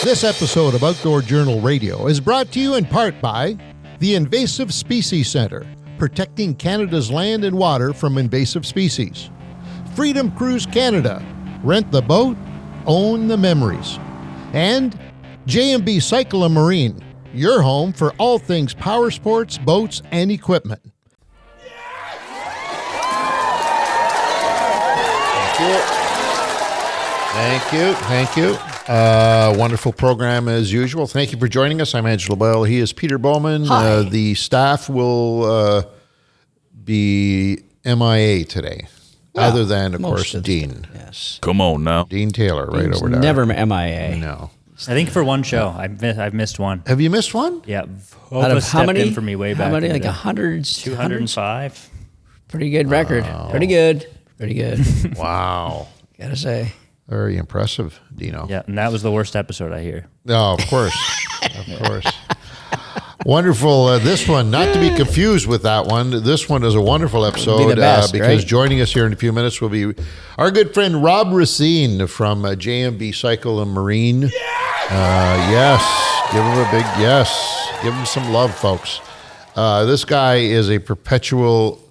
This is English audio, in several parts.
This episode of Outdoor Journal Radio is brought to you in part by the Invasive Species Centre, protecting Canada's land and water from invasive species. Freedom Cruise Canada, rent the boat, own the memories. And J&B Cycle and Marine, your home for all things power sports, boats, and equipment. Thank you. Wonderful program as usual. Thank you for joining us. I'm Angela Boyle. He is Peter Bowman. The staff will be MIA today, other than, of course, Dean. Yes. Come on now. Dean Taylor, right over there. Never MIA. No. I think for one show. I've missed one. Have you missed one? Yeah. Out of how many? For me way back. How many? in Like the 100? 205. Pretty good record. Wow. Pretty good. Wow. Gotta say. Very impressive, Dino. Yeah, and that was the worst episode I hear. Oh, of course. Of course. Wonderful. This one, not to be confused with that one. This one is a wonderful episode Be the best, because right? joining us here in a few minutes will be our good friend Rob Racine from J&B Cycle and Marine. Yes. Give him a big yes. Give him some love, folks. This guy is a perpetual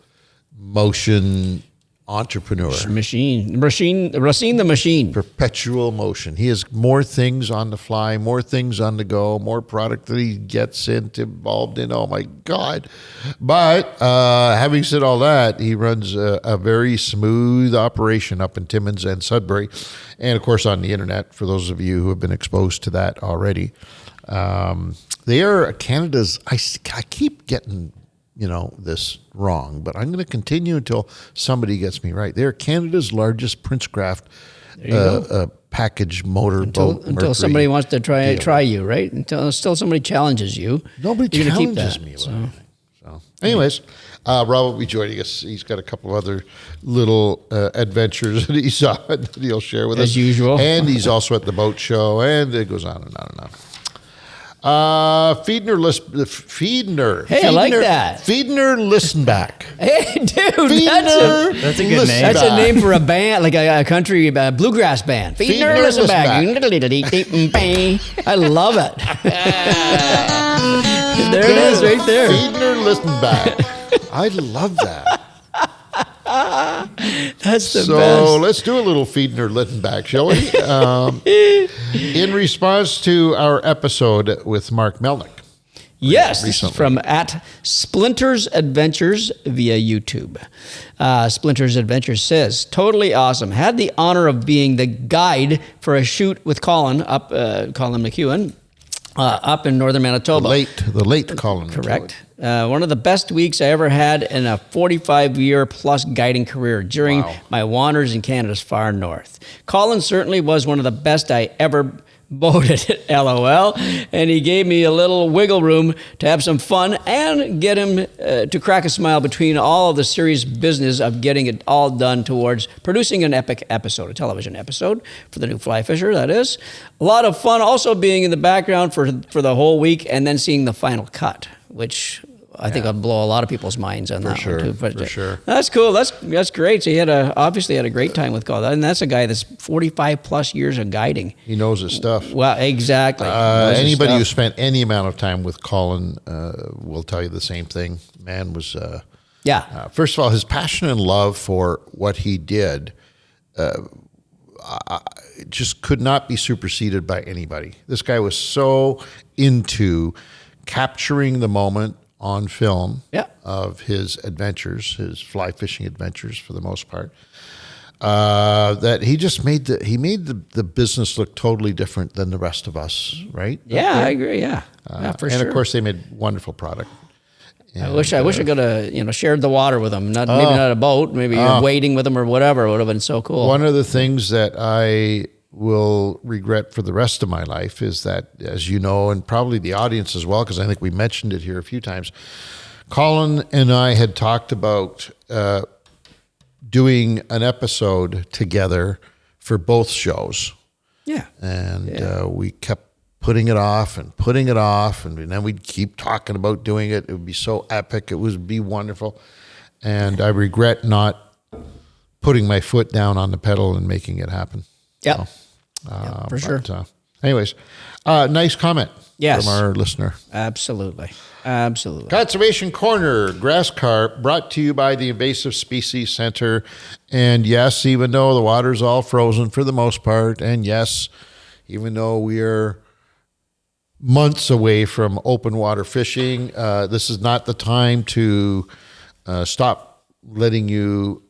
motion entrepreneur. Racine the machine. Perpetual motion. He has more things on the fly, more things on the go, more product that he gets involved in. Oh my God. But having said all that, he runs a very smooth operation up in Timmins and Sudbury. And of course on the internet, for those of you who have been exposed to that already. They are Canada's, I keep getting this wrong, but I'm going to continue until somebody gets me right. They're Canada's largest Princecraft package motor boat. Until somebody wants to try you, right? Until somebody challenges you. Nobody you're challenges gonna keep that, me. so. Anyways, Rob will be joining us. He's got a couple of other little adventures that he saw that he'll share with us. As usual. And he's also at the boat show, and it goes on and on and on. Fiedner. Hey, I like that. Fiedner Listenback. Hey, dude, Fiedner That's a good name. that's a name for a band, like a country bluegrass band. Fiedner Listen back. I love it. There it is, right there. Fiedner Listenback. I love that. That's the So best. let's do a little Fiedner Littenbach, shall we? In response to our episode with Mark Melnick. Yes, this is recently. from at Splinters Adventures via YouTube. Splinters Adventures says, totally awesome. Had the honor of being the guide for a shoot with Colin McEwen up in northern Manitoba. The late Colin. Correct. One of the best weeks I ever had in a 45-year plus guiding career during my wanders in Canada's far north. Colin certainly was one of the best I ever boated, LOL, and he gave me a little wiggle room to have some fun and get him to crack a smile between all of the serious business of getting it all done towards producing an epic episode, a television episode for the new Fly Fisher, that is. A lot of fun also being in the background for the whole week and then seeing the final cut, which I think will blow a lot of people's minds on that one too. For sure. That's cool. That's great. So he obviously had a great time with Colin, and that's a guy that's 45 plus years of guiding. He knows his stuff. Well, exactly. Anybody who spent any amount of time with Colin will tell you the same thing. Man was, first of all, his passion and love for what he did just could not be superseded by anybody. This guy was so into capturing the moment on film of his adventures, his fly fishing adventures for the most part, that he just made the business look totally different than the rest of us, right? Yeah, I agree. Yeah, for sure. And of course, they made wonderful product. And, I wish I could have shared the water with him. Maybe not a boat, maybe wading with him or whatever. It would have been so cool. One of the things that I will regret for the rest of my life is that, as you know, and probably the audience as well, because I think we mentioned it here a few times, Colin and I had talked about doing an episode together for both shows. Yeah. And we kept putting it off, and then we'd keep talking about doing it. It would be so epic. It would be wonderful. And I regret not putting my foot down on the pedal and making it happen. Yeah. For sure. Anyways, nice comment Yes. from our listener. Absolutely. Conservation Corner, grass carp, brought to you by the Invasive Species Centre. And yes, even though the water's all frozen for the most part, and yes, even though we are months away from open water fishing, this is not the time to stop letting you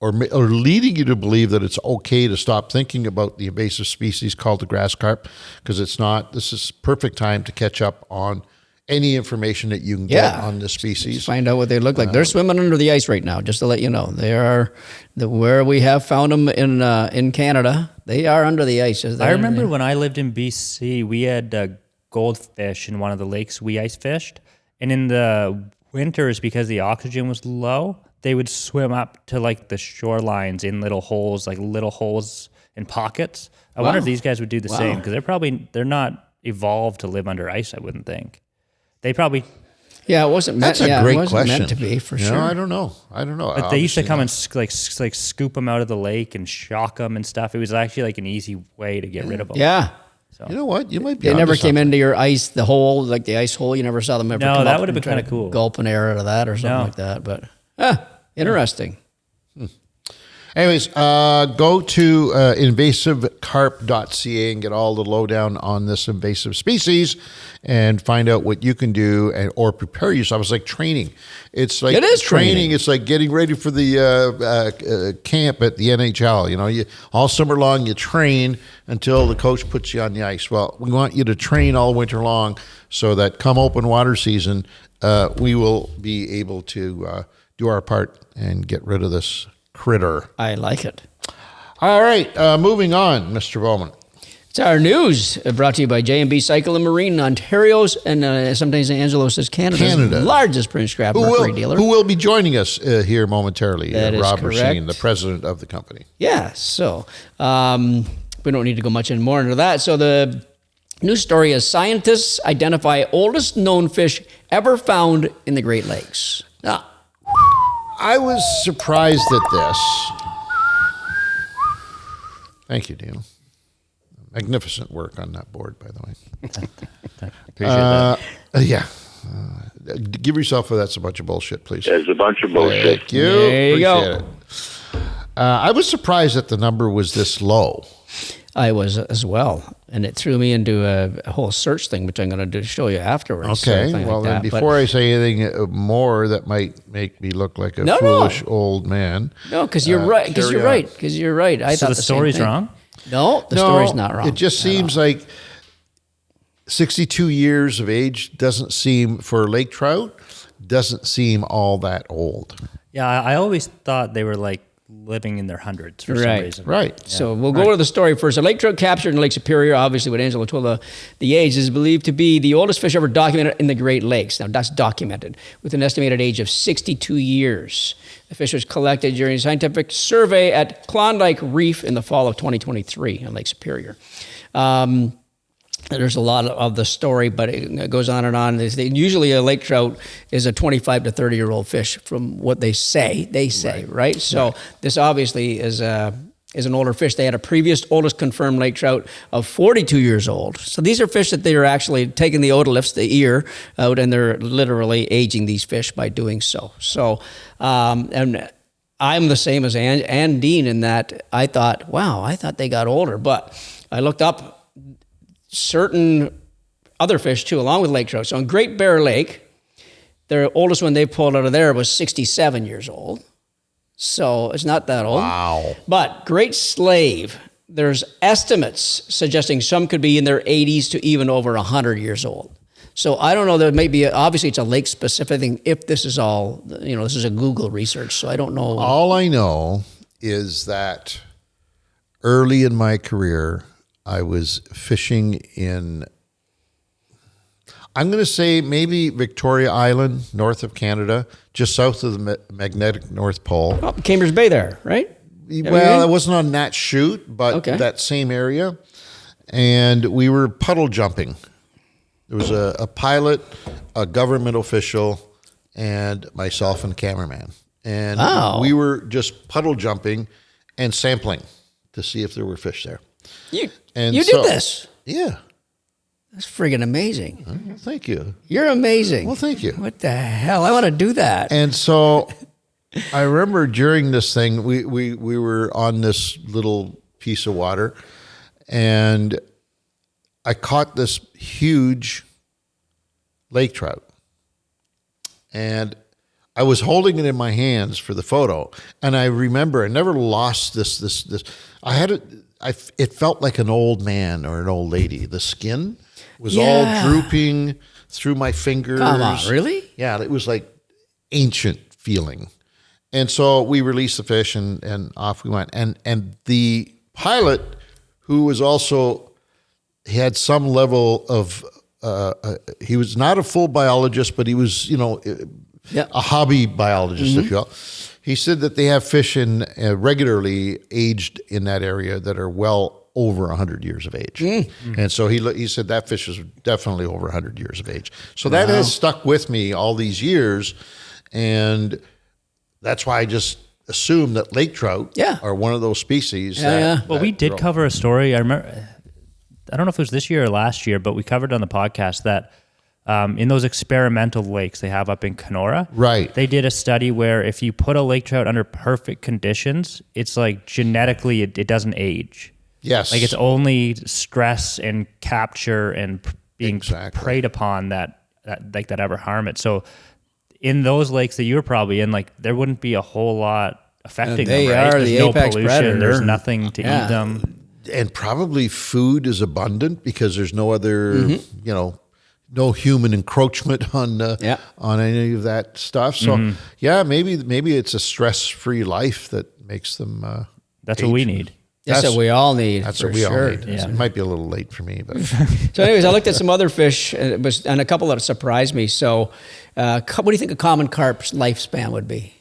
or leading you to believe that it's okay to stop thinking about the invasive species called the grass carp, because it's not. This is perfect time to catch up on any information that you can get on the species. Just find out what they look like. They're swimming under the ice right now, just to let you know. They are, where we have found them in Canada, they are under the ice. I remember when I lived in BC, we had goldfish in one of the lakes we ice fished. And in the winters, because the oxygen was low, they would swim up to like the shorelines in little holes, in pockets. I wonder if these guys would do the same, because they're not evolved to live under ice, I wouldn't think. They probably... Yeah, it wasn't meant. That's a great question. Meant to be, for sure. I don't know. But they used to come and scoop them out of the lake and shock them and stuff. It was actually like an easy way to get rid of them. Yeah. So. You know what? You might be. They never came into your ice, the hole, like the ice hole. You never saw them ever. No, come that up would have been and try kind of to cool. Gulp an air out of that or something like that. But interesting. Anyways, go to invasivecarp.ca and get all the lowdown on this invasive species and find out what you can do or prepare yourself. It's like training. It's like it is training. It's like getting ready for the camp at the NHL. You know, all summer long you train until the coach puts you on the ice. Well, we want you to train all winter long so that come open water season, we will be able to do our part and get rid of this critter. I like it. All right, moving on, Mr. Bowman. It's our news brought to you by J&B Cycle and Marine, Ontario's, and sometimes Angelo says Canada's largest print scrap mercury dealer. Who will be joining us here momentarily, Rob correct. Racine, the president of the company. Yeah, so we don't need to go much more into that. So the news story is scientists identify oldest known fish ever found in the Great Lakes. Now, I was surprised at this. Thank you, Dino. Magnificent work on that board, by the way. Appreciate that. Yeah. Give yourself that's a bunch of bullshit, please. It's a bunch of bullshit. Thank you. There you go. Appreciate it. I was surprised that the number was this low. I was as well, and it threw me into a whole search thing, which I'm going to show you afterwards. Okay, something well, like then that. before I say anything more that might make me look like a foolish old man. No, because you're right. Because you're right. Because you're right. I So thought the story's same thing. wrong? No, the story's not wrong. It just seems like 62 years of age doesn't seem, for lake trout, doesn't seem all that old. Yeah, I always thought they were like living in their hundreds for some reason. Right. Yeah. So we'll go to the story first. A lake trout captured in Lake Superior, obviously what Angelo told the age, is believed to be the oldest fish ever documented in the Great Lakes. Now that's documented with an estimated age of 62 years. The fish was collected during a scientific survey at Klondike Reef in the fall of 2023 in Lake Superior. There's a lot of the story, but it goes on and on. Usually a lake trout is a 25 to 30-year-old fish from what they say. Right? So this obviously is an older fish. They had a previous oldest confirmed lake trout of 42 years old. So these are fish that they are actually taking the otoliths, the ear, out, and they're literally aging these fish by doing so. So, and I'm the same as Ann Dean in that I thought they got older. But I looked up certain other fish too, along with lake trout. So in Great Bear Lake, their oldest one they pulled out of there was 67 years old. So it's not that old. Wow. But Great Slave, there's estimates suggesting some could be in their 80s to even over 100 years old. So I don't know, there may be, obviously it's a lake specific thing, if this is all, this is a Google research, so I don't know. All I know is that early in my career, I was fishing in, I'm going to say maybe Victoria Island, north of Canada, just south of the magnetic North Pole. Oh, Cambridge Bay there, right? Well, it wasn't on that chute, but that same area. And we were puddle jumping. There was a pilot, a government official, and myself and cameraman. And we were just puddle jumping and sampling to see if there were fish there. You did this? Yeah. That's friggin' amazing. Well, thank you. You're amazing. Well, thank you. What the hell? I want to do that. And so I remember during this thing, we were on this little piece of water, and I caught this huge lake trout. And I was holding it in my hands for the photo, and I remember I never lost this. I had it. It felt like an old man or an old lady. The skin was all drooping through my fingers. Come on, really? Yeah, it was like ancient feeling. And so we released the fish, and off we went. And the pilot, who was also, he had some level of, he was not a full biologist, but he was, a hobby biologist, if you will. He said that they have fish in regularly aged in that area that are well over 100 years of age. And so he said that fish is definitely over 100 years of age. So that has stuck with me all these years. And that's why I just assume that lake trout are one of those species. Well, we did cover a story. I remember, I don't know if it was this year or last year, but we covered on the podcast that in those experimental lakes they have up in Kenora, right? They did a study where if you put a lake trout under perfect conditions, it's like genetically it doesn't age. Yes. Like it's only stress and capture and being preyed upon that ever harm it. So in those lakes that you were probably in, like there wouldn't be a whole lot affecting them, right? There's no apex pollution. Predator. There's nothing to eat them. And probably food is abundant because there's no other, no human encroachment on any of that stuff. So maybe it's a stress-free life that makes them. That's what we need. That's what we all need. That's what we all need. Yeah. It might be a little late for me, but so anyways, I looked at some other fish and a couple that surprised me. So what do you think a common carp's lifespan would be?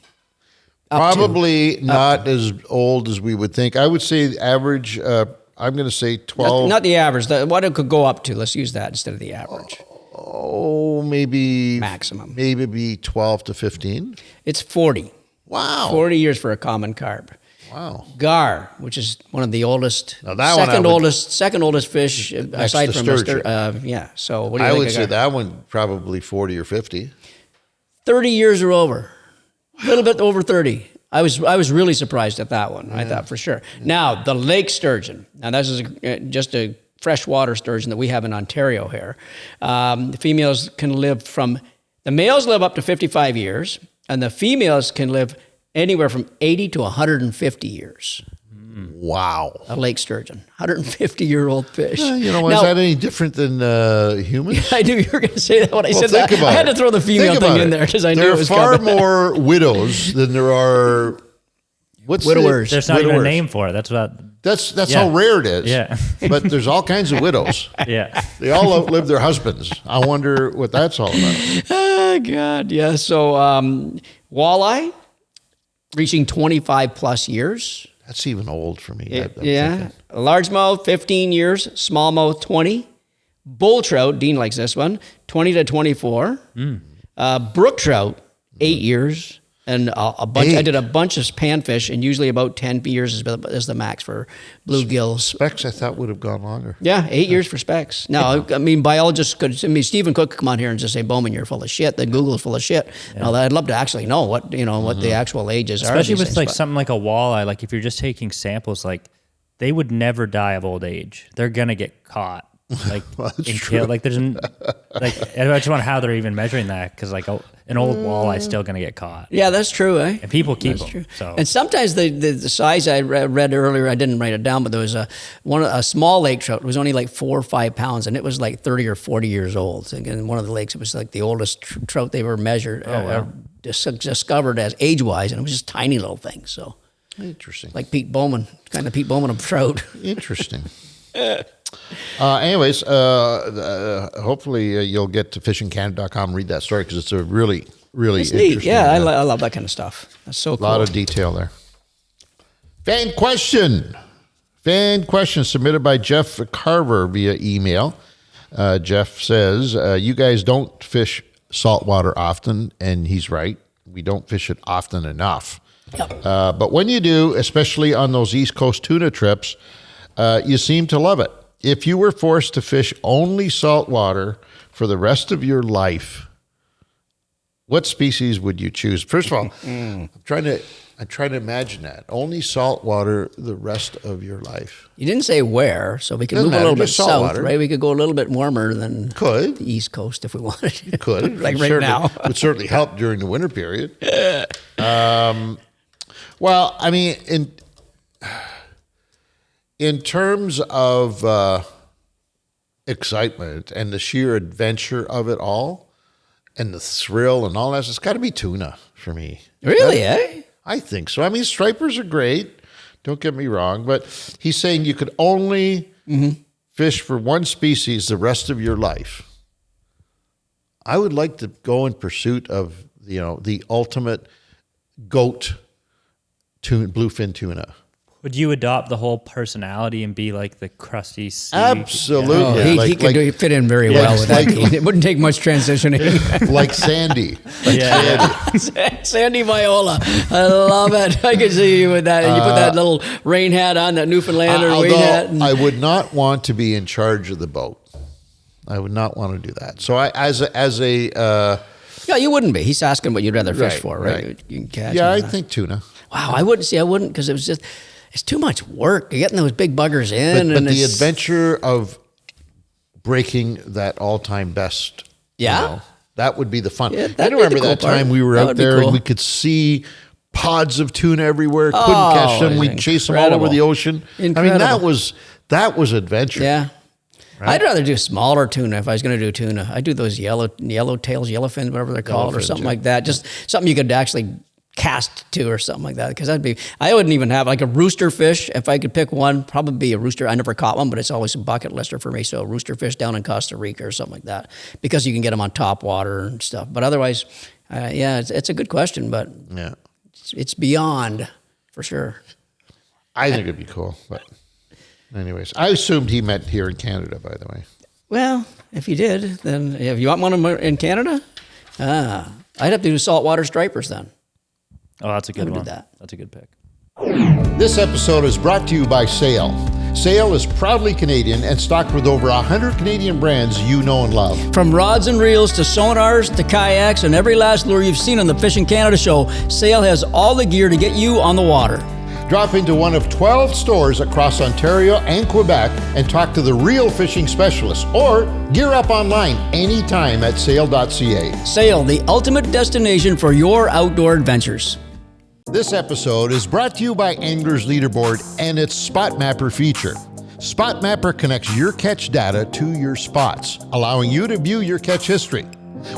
Probably not as old as we would think. I would say the average, I'm going to say 12. Not the average, what it could go up to. Let's use that instead of the average. Oh, maybe. Maximum. Maybe be 12 to 15. It's 40. Wow. 40 years for a common carp. Wow. Gar, which is one of the oldest, second oldest fish aside from sturgeon. So what do you think? I would say that one probably 40 or 50. 30 years or over. A little bit over 30. I was really surprised at that one. I thought for sure. Now, the lake sturgeon. Now, this is just a freshwater sturgeon that we have in Ontario here. The females can live the males live up to 55 years, and the females can live anywhere from 80 to 150 years. Wow. A lake sturgeon, 150-year-old fish. Is that any different than humans? I knew you were going to say that when I said that. I had to throw the female thing in there because I knew it was coming. There are far more widows than there are... widowers. There's not even a name for it. That's how rare it is. Yeah. But there's all kinds of widows. Yeah. They all outlive their husbands. I wonder what that's all about. Oh, God. Yeah. So walleye, reaching 25 plus years. That's even old for me. Largemouth, 15 years. Smallmouth, 20. Bull trout, Dean likes this one, 20 to 24. Brook trout, 8 years. And a bunch. I did a bunch of panfish, and usually about 10 years is the max for bluegills. Specks, I thought, would have gone longer. Yeah, 8 years for specks. Now, I mean, biologists could. Stephen Cook could come on here and just say, "Bowman, you're full of shit." That Google is full of shit. Yeah. I'd love to actually know what the actual ages are. Especially with something like a walleye. Like if you're just taking samples, like they would never die of old age. They're gonna get caught. Like there's I just wonder how they're even measuring that because an old walleye is still gonna get caught. Yeah, that's true, eh? And people keep them. True. So and sometimes the size I read earlier, I didn't write it down, but there was a small lake trout. It was only like 4 or 5 pounds, and it was like 30 or 40 years old. And in one of the lakes, it was like the oldest trout they ever measured, discovered as age wise, and it was just tiny little things. So interesting, like Pete Bowman, kind of Pete Bowman of trout. Interesting. Anyways, hopefully you'll get to fishingcanada.com and read that story because it's a really, really interesting. Neat. Yeah, I love that kind of stuff. That's so cool. A lot of detail there. Fan question submitted by Jeff Carver via email. Jeff says, you guys don't fish saltwater often, and he's right. We don't fish it often enough. Yep. But when you do, especially on those East Coast tuna trips, you seem to love it. if you were forced to fish only saltwater for the rest of your life, what species would you choose? First of all, I'm trying to imagine that. Only saltwater the rest of your life. You didn't say where, so we could Doesn't move a little matter, bit just south, saltwater. right? We could go a little bit warmer than Could. the East Coast if we wanted to. Could. Like right Certainly- now. would certainly help during the winter period. Well, I mean, in terms of excitement and the sheer adventure of it all, and the thrill and all that, it's got to be tuna for me. Really, eh? I think so. I mean, stripers are great. Don't get me wrong, but he's saying you could only fish for one species the rest of your life. I would like to go in pursuit of, the ultimate goat bluefin tuna. Would you adopt the whole personality and be like the crusty sea? Absolutely. Oh, he could fit in very well with that. It wouldn't take much transitioning. Like Sandy. Sandy Viola. I love it. I can see you with that. And you put that little rain hat on, that Newfoundlander rain hat. I would not want to be in charge of the boat. I would not want to do that. So Yeah, you wouldn't be. He's asking what you'd rather fish Right, for, right? right. You can catch. Yeah, I them. think tuna. Wow, I wouldn't because it's too much work. You're getting those big buggers in. But and the it's- adventure of breaking that all-time best, Yeah. that would be the fun. Yeah, I that'd be remember the cool that part. time we were That out would be there cool. and we could see pods of tuna everywhere. Couldn't Oh, catch them. it's We'd chase them all over incredible. the ocean. I mean, Incredible. that was adventure. Yeah. Right? I'd rather do smaller tuna if I was going to do tuna. I'd do those yellow tails, yellowfins, whatever they're called, or Yellowfins, something yeah. like that. Just something you could actually cast to or something like that. Because I wouldn't even have like a rooster fish. If I could pick one, probably be a rooster. I never caught one, but it's always a bucket lister for me. So a rooster fish down in Costa Rica or something like that, because you can get them on top water and stuff. But otherwise, it's a good question, but Yeah. it's beyond for sure. I think it'd be cool. But anyways, I assumed he meant here in Canada, by the way. Well, if you did, then if you want one in Canada, I'd have to do saltwater stripers then. Oh, that's a good would do one. that. That's a good pick. This episode is brought to you by Sail. Sail is proudly Canadian and stocked with over 100 Canadian brands you know and love. From rods and reels to sonars to kayaks and every last lure you've seen on the Fishing Canada show, Sail has all the gear to get you on the water. Drop into one of 12 stores across Ontario and Quebec and talk to the real fishing specialists, or gear up online anytime at sail.ca. Sail, the ultimate destination for your outdoor adventures. This episode is brought to you by Anglers Leaderboard and its Spot Mapper feature. Spot Mapper connects your catch data to your spots, allowing you to view your catch history.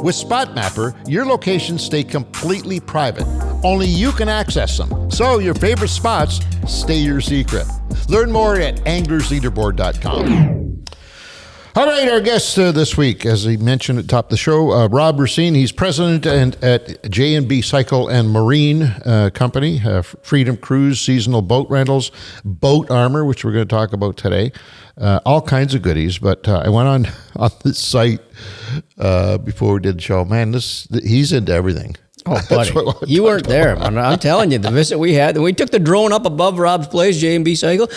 With Spot Mapper, your locations stay completely private. Only you can access them, so your favorite spots stay your secret. Learn more at anglersleaderboard.com. All right, our guest this week, as he mentioned at the top of the show, Rob Racine. He's president at J&B Cycle and Marine Company, Freedom Cruise, seasonal boat rentals, boat armor, which we're going to talk about today, all kinds of goodies. But I went on this site before we did the show. Man, he's into everything. Oh, buddy, you weren't there, man. I'm telling you, the visit we had, we took the drone up above Rob's place, J&B Cycle.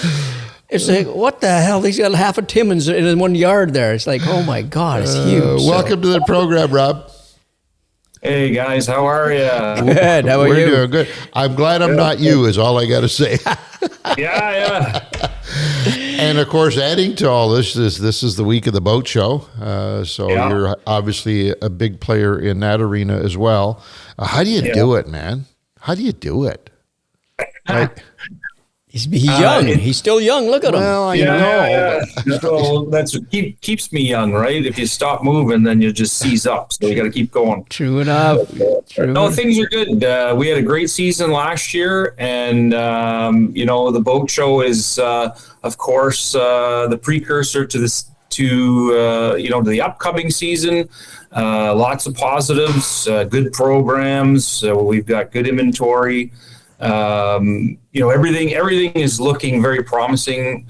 It's like, what the hell? He's got half a Timmins in one yard there. It's like, oh my God, it's huge. Welcome to the program, Rob. Hey guys, how are you? Good. How are We're you? doing good. I'm glad I'm not you, is all I got to say. Yeah. And of course, adding to all this is the week of the boat show. So Yeah. you're obviously a big player in that arena as well. How do you do it, man? How do you do it? Like, He's young. He's still young. Look at him. well, I know. Yeah. So that's what keeps me young, right? If you stop moving, then you just seize up. So you got to keep going. True enough. No, things are good. We had a great season last year, and the boat show is, of course, the precursor to this to the upcoming season. Lots of positives, good programs. We've got good inventory. Everything is looking very promising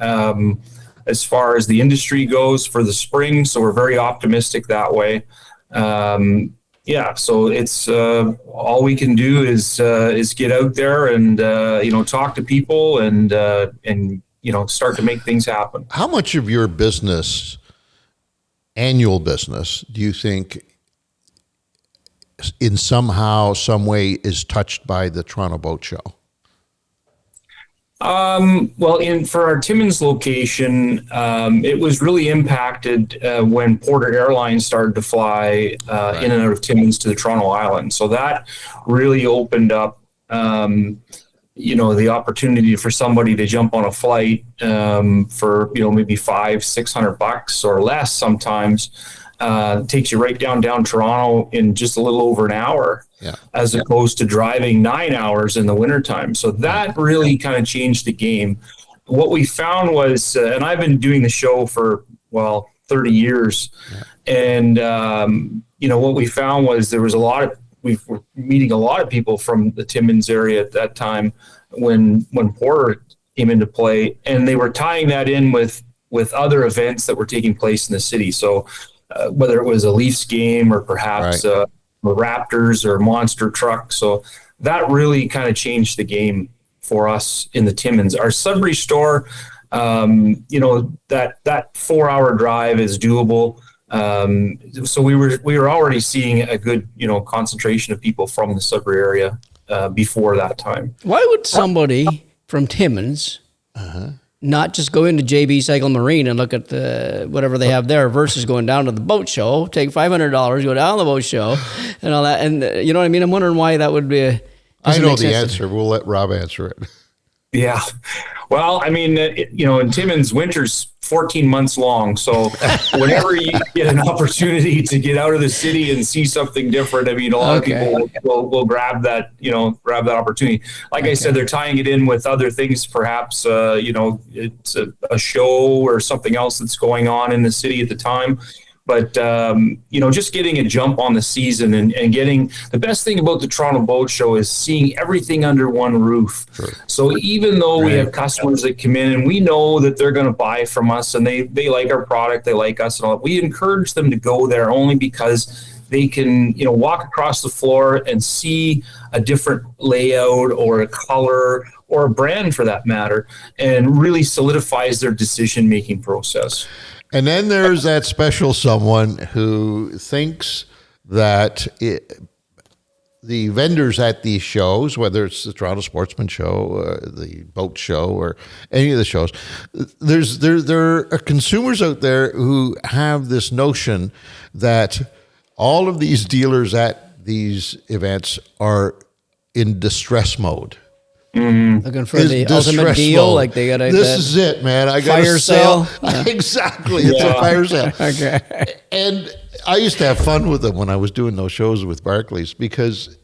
as far as the industry goes for the spring. So we're very optimistic that way. So it's all we can do is get out there and talk to people and start to make things happen. How much of your business, annual business, do you think in somehow, some way is touched by the Toronto Boat Show? Well, for our Timmins location, it was really impacted when Porter Airlines started to fly in and out of Timmins to the Toronto Island. So that really opened up, the opportunity for somebody to jump on a flight for maybe $500-600 or less sometimes. Takes you right down Toronto in just a little over an hour, as opposed to driving 9 hours in the wintertime. So that really kind of changed the game. What we found was, and I've been doing the show for, 30 years. And, what we found was there was we were meeting a lot of people from the Timmins area at that time when Porter came into play, and they were tying that in with other events that were taking place in the city. So, whether it was a Leafs game or perhaps the Raptors or monster truck. So that really kind of changed the game for us in the Timmins. Our Sudbury store, that 4-hour drive is doable. So we were already seeing a good, concentration of people from the Sudbury area before that time. Why would somebody from Timmins not just go into JB Cycle Marine and look at whatever they have there versus going down to the boat show, take $500, go down to the boat show and all that? And you know what I mean? I'm wondering why that would be. I know the answer. We'll let Rob answer it. Yeah. Well, I mean, in Timmins, winter's 14 months long. So whenever you get an opportunity to get out of the city and see something different, I mean, a lot of people will grab that opportunity. Like I said, they're tying it in with other things, perhaps, it's a show or something else that's going on in the city at the time. But, just getting a jump on the season and getting the best thing about the Toronto Boat Show is seeing everything under one roof. Sure. So even though we have customers that come in and we know that they're going to buy from us and they like our product, they like us and all that, we encourage them to go there only because they can, walk across the floor and see a different layout or a color or a brand for that matter, and really solidifies their decision-making process. And then there's that special someone who thinks that the vendors at these shows, whether it's the Toronto Sportsman Show, the Boat Show, or any of the shows, there are consumers out there who have this notion that all of these dealers at these events are in distress mode. Looking for the ultimate deal, mode. like they got this is it, man. I got fire sale. Exactly, it's a fire sale. Okay. And I used to have fun with them when I was doing those shows with Barclays, because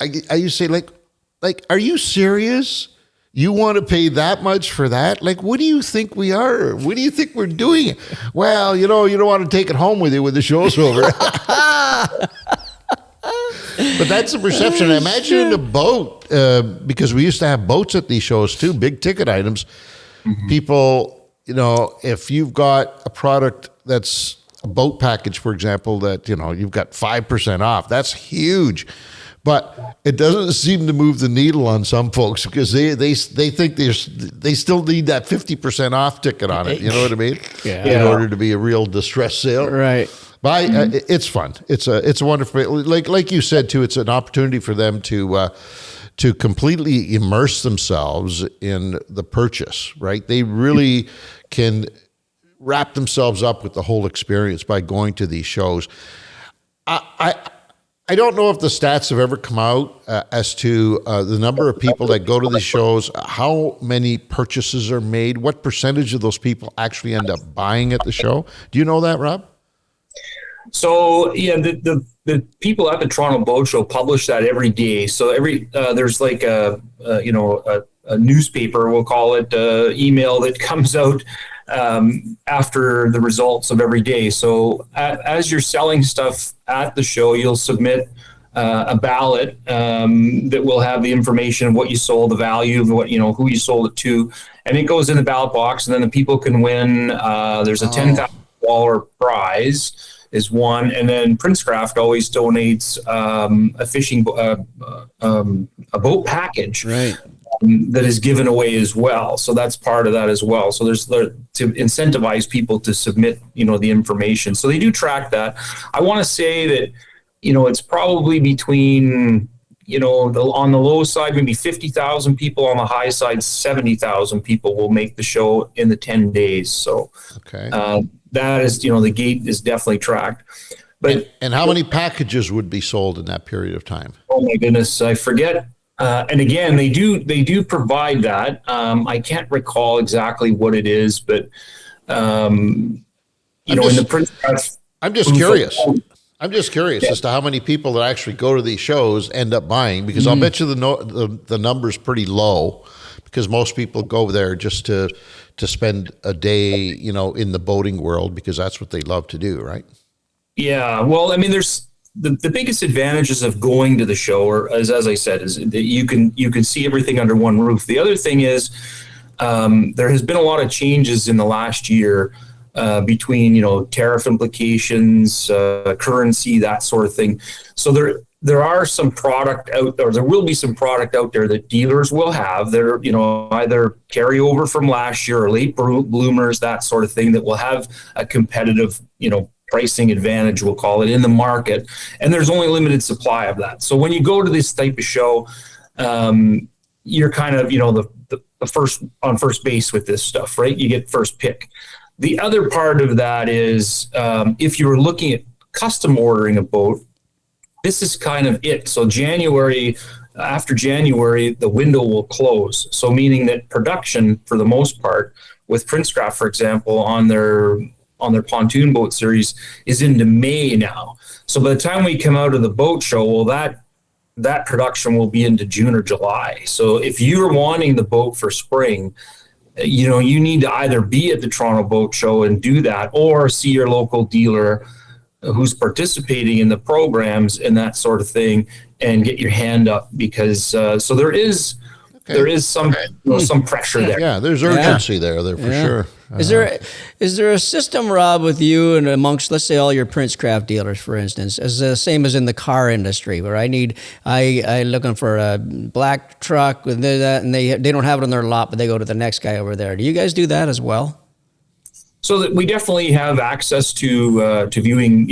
I used to say, like, are you serious? You want to pay that much for that? Like, what do you think we are? What do you think we're doing? Well, you don't want to take it home with you when the show's over. But that's the perception. I imagine in a boat, because we used to have boats at these shows too, big ticket items. Mm-hmm. People, if you've got a product that's a boat package, for example, that, you've got 5% off, that's huge. But it doesn't seem to move the needle on some folks because they think they still need that 50% off ticket on it. You know what I mean? Yeah. In order to be a real distress sale. Right. But it's fun. It's a wonderful, like you said too. It's an opportunity for them to completely immerse themselves in the purchase. Right? They really can wrap themselves up with the whole experience by going to these shows. I don't know if the stats have ever come out as to the number of people that go to these shows, how many purchases are made, what percentage of those people actually end up buying at the show. Do you know that, Rob? So yeah, the people at the Toronto Boat Show publish that every day. So there's like a newspaper, we'll call it, email that comes out after the results of every day. So as you're selling stuff at the show, you'll submit a ballot that will have the information of what you sold, the value of what, who you sold it to, and it goes in the ballot box, and then the people can win. There's a $10,000 prize is one, and then Princecraft always donates a fishing a boat package. Right. that is given away as well. So that's part of that as well. So there's to incentivize people to submit, the information. So they do track that. I want to say that, it's probably between, on the low side, maybe 50,000 people. On the high side, 70,000 people will make the show in the 10 days. So Okay. that is, the gate is definitely tracked. But And how many packages would be sold in that period of time? oh my goodness, I forget. And again, they do provide that. I can't recall exactly what it is, but in the print press. I'm just curious. I'm just curious as to how many people that actually go to these shows end up buying, because I'll bet you the number's pretty low, because most people go there just to spend a day, in the boating world, because that's what they love to do, right? Yeah. Well, I mean, there's the biggest advantages of going to the show, or as I said, is that you can see everything under one roof. The other thing is there has been a lot of changes in the last year between tariff implications, currency, that sort of thing. So there are some product out there. There will be some product out there that dealers will have. They're either carryover from last year or late bloomers, that sort of thing, that will have a competitive pricing advantage, we'll call it, in the market. And there's only a limited supply of that. So when you go to this type of show, you're kind of, the first base with this stuff, right? You get first pick. The other part of that is if you were looking at custom ordering a boat, this is kind of it. So after January, the window will close. So meaning that production, for the most part, with Princecraft, for example, on their pontoon boat series, is into May now. So by the time we come out of the boat show, well, that production will be into June or July. So if you're wanting the boat for spring, you need to either be at the Toronto Boat Show and do that, or see your local dealer who's participating in the programs and that sort of thing, and get your hand up, because so there is some some pressure there. Yeah, there's urgency there for sure. Is there a system, Rob, with you and amongst, let's say, all your Princecraft dealers, for instance, as the same as in the car industry, where I looking for a black truck with that, and they don't have it on their lot, but they go to the next guy over there. Do you guys do that as well? So that we definitely have access to viewing,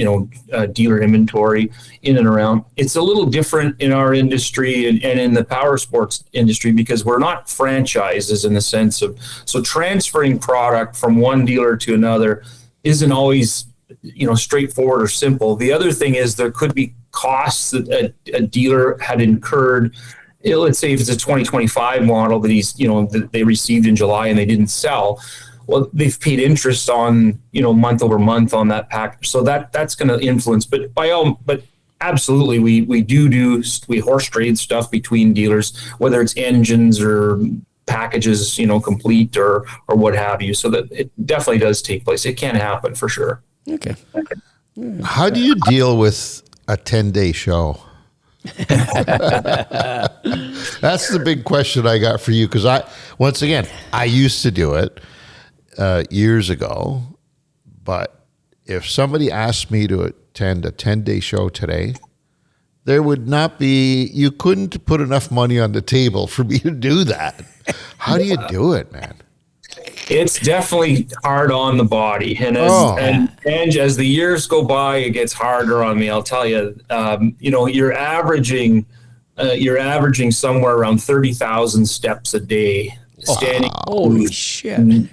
dealer inventory in and around. It's a little different in our industry and in the power sports industry, because we're not franchises in the sense of, so transferring product from one dealer to another isn't always, straightforward or simple. The other thing is there could be costs that a dealer had incurred. Let's say if it's a 2025 model that that they received in July and they didn't sell. Well, they've paid interest on, month over month on that package. So that's going to influence, but absolutely, we horse trade stuff between dealers, whether it's engines or packages, complete or what have you. So that it definitely does take place. It can happen for sure. Okay. How do you deal with a 10-day show? That's the big question I got for you, because I used to do it years ago, but if somebody asked me to attend a 10-day show today, there would not be, you couldn't put enough money on the table for me to do that. How do you do it, man? It's definitely hard on the body, and as the years go by, it gets harder on me. I'll tell you. You're averaging somewhere around 30,000 steps a day standing. Holy shit! And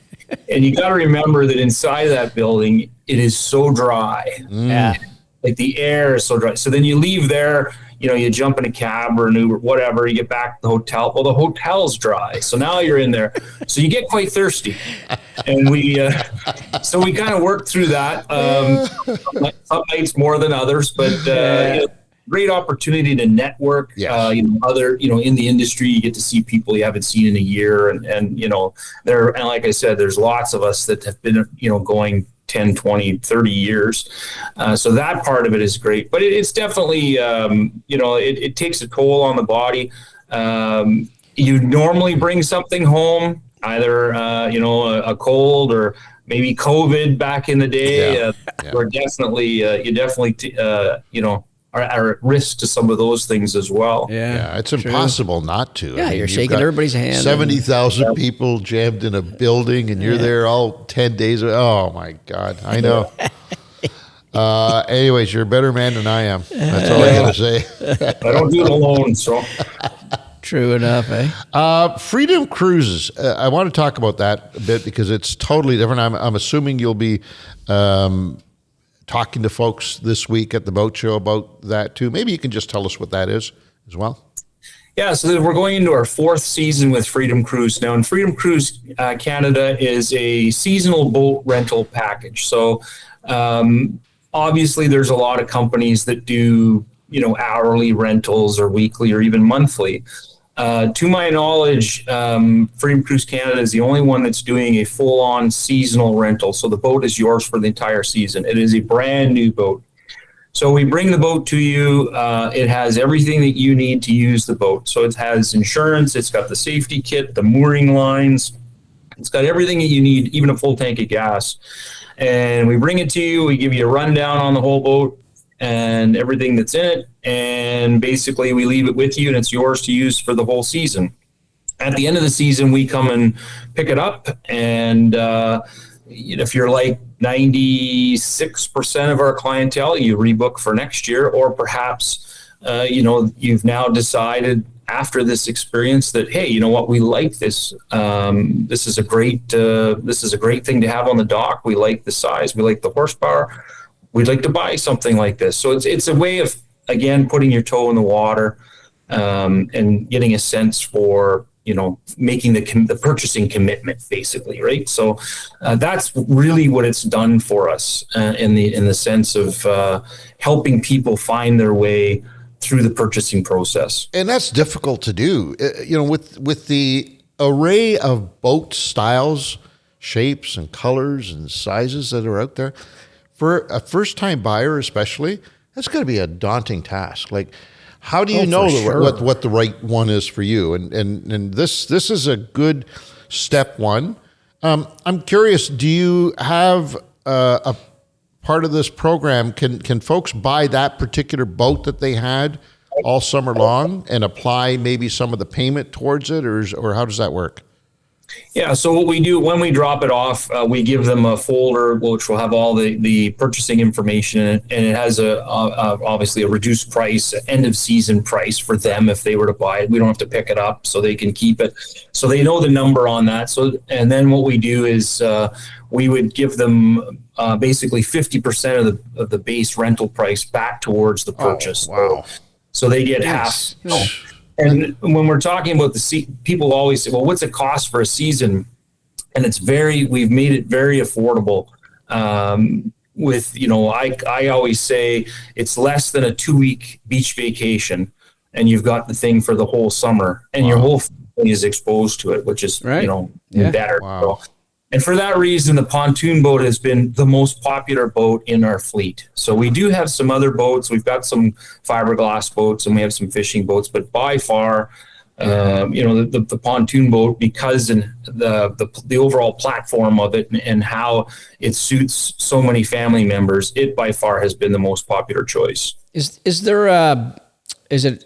you got to remember that inside of that building, it is so dry. Yeah. Like the air is so dry. So then you leave there, you jump in a cab or an Uber, whatever, you get back to the hotel. Well, the hotel's dry. So now you're in there. So you get quite thirsty. And we kind of work through that. Some nights more than others, but great opportunity to network. Yes. In the industry, you get to see people you haven't seen in a year, and like I said, there's lots of us that have been going 10, 20, 30 years. So that part of it is great, but it's definitely it takes a toll on the body. You normally bring something home, either a cold or maybe COVID back in the day, where definitely you definitely are at risk to some of those things as well. Yeah, it's impossible not to. Yeah, you're you've shaking got everybody's hand. 70,000 people jammed in a building, and you're there all 10 days. Oh, my God. I know. Anyways, you're a better man than I am. That's all I got to say. I don't do it alone, so. True enough, eh? Freedom Cruises. I want to talk about that a bit because it's totally different. I'm assuming you'll be talking to folks this week at the boat show about that too. Maybe you can just tell us what that is as well. Yeah, so we're going into our 4th season with Freedom Cruise now. And Freedom Cruise Canada is a seasonal boat rental package. So obviously there's a lot of companies that do, hourly rentals or weekly or even monthly. To my knowledge, Freedom Cruise Canada is the only one that's doing a full-on seasonal rental. So the boat is yours for the entire season. It is a brand new boat. So we bring the boat to you. It has everything that you need to use the boat. So it has insurance. It's got the safety kit, the mooring lines. It's got everything that you need, even a full tank of gas. And we bring it to you. We give you a rundown on the whole boat and everything that's in it. And basically we leave it with you and it's yours to use for the whole season. At the end of the season, we come and pick it up. And if you're like 96% of our clientele, you rebook for next year, or perhaps, you've now decided after this experience that, hey, you know what, we like this. This is a great thing to have on the dock. We like the size. We like the horsepower. We'd like to buy something like this. So it's a way of, again, putting your toe in the water and getting a sense for, making the purchasing commitment, basically, right? So that's really what it's done for us in the sense of helping people find their way through the purchasing process. And that's difficult to do. With the array of boat styles, shapes, and colors and sizes that are out there, for a first-time buyer especially, that's going to be a daunting task. Like, how do you know what the right one is for you? And this is a good step one. I'm curious, do you have a part of this program? Can folks buy that particular boat that they had all summer long and apply maybe some of the payment towards it, or how does that work? Yeah, so what we do when we drop it off, we give them a folder which will have all the purchasing information in it, and it has obviously a reduced price, end of season price for them if they were to buy it. We don't have to pick it up, so they can keep it. So they know the number on that. So, and then what we do is we would give them basically 50% of the base rental price back towards the purchase. Oh, wow! So they get half. And when we're talking about people always say, well, what's it cost for a season? And we've made it very affordable. I always say it's less than a 2-week beach vacation, and you've got the thing for the whole summer, and your whole family is exposed to it, which is, better. Wow. So, and for that reason, the pontoon boat has been the most popular boat in our fleet. So we do have some other boats. We've got some fiberglass boats and we have some fishing boats, but by far, the pontoon boat, because in the overall platform of it and how it suits so many family members, it by far has been the most popular choice. Is it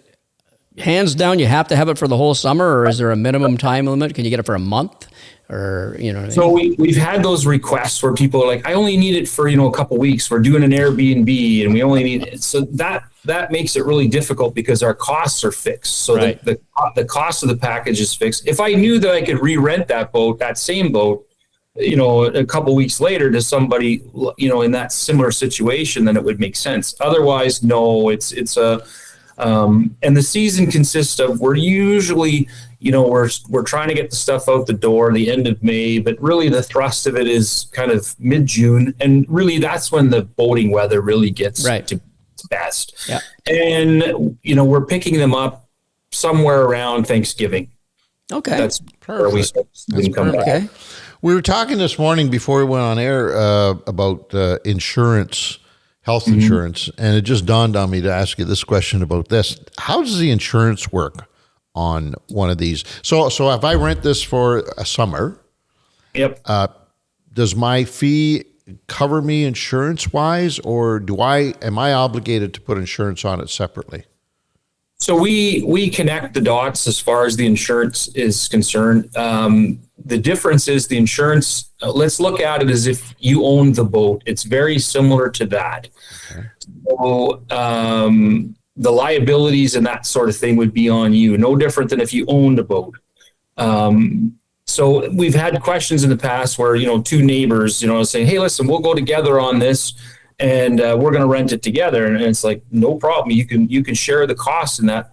hands down you have to have it for the whole summer, or is there a minimum time limit? Can you get it for a month? Or, So we've had those requests where people are like, I only need it for, a couple weeks. We're doing an Airbnb and we only need it. So that makes it really difficult because our costs are fixed. So the cost of the package is fixed. If I knew that I could re-rent that same boat, a couple weeks later to somebody, in that similar situation, then it would make sense. Otherwise, no, it's and the season consists of, we're usually, we're trying to get the stuff out the door the end of May, but really the thrust of it is kind of mid-June. And really that's when the boating weather really gets to its best. Yeah. And, we're picking them up somewhere around Thanksgiving. Okay. That's where we come back. Okay. We were talking this morning before we went on air about insurance, health insurance, and it just dawned on me to ask you this question about this. How does the insurance work on one of these? So if I rent this for a summer, yep. Does my fee cover me insurance wise, or am I obligated to put insurance on it separately? So we connect the dots as far as the insurance is concerned. The difference is the insurance, let's look at it as if you own the boat. It's very similar to that. Okay. So the liabilities and that sort of thing would be on you, no different than if you owned a boat. So we've had questions in the past where, two neighbors, saying, hey, listen, we'll go together on this, and we're going to rent it together. And it's like, no problem. You can share the cost in that.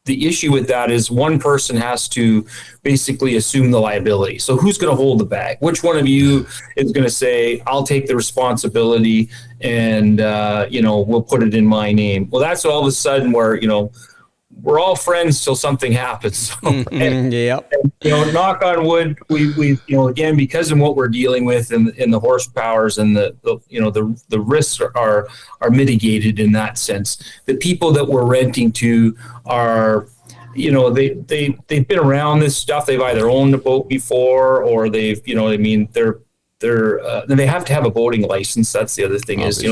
The issue with that is one person has to basically assume the liability. So who's going to hold the bag? Which one of you is going to say, I'll take the responsibility and, we'll put it in my name? Well, that's all of a sudden where, we're all friends till something happens. So, Yep. And, knock on wood, we again, because of what we're dealing with in the horsepowers and the risks are mitigated in that sense. The people that we're renting to are, they've been around this stuff. They've either owned a boat before, or they've, they're they have to have a boating license. That's the other thing is,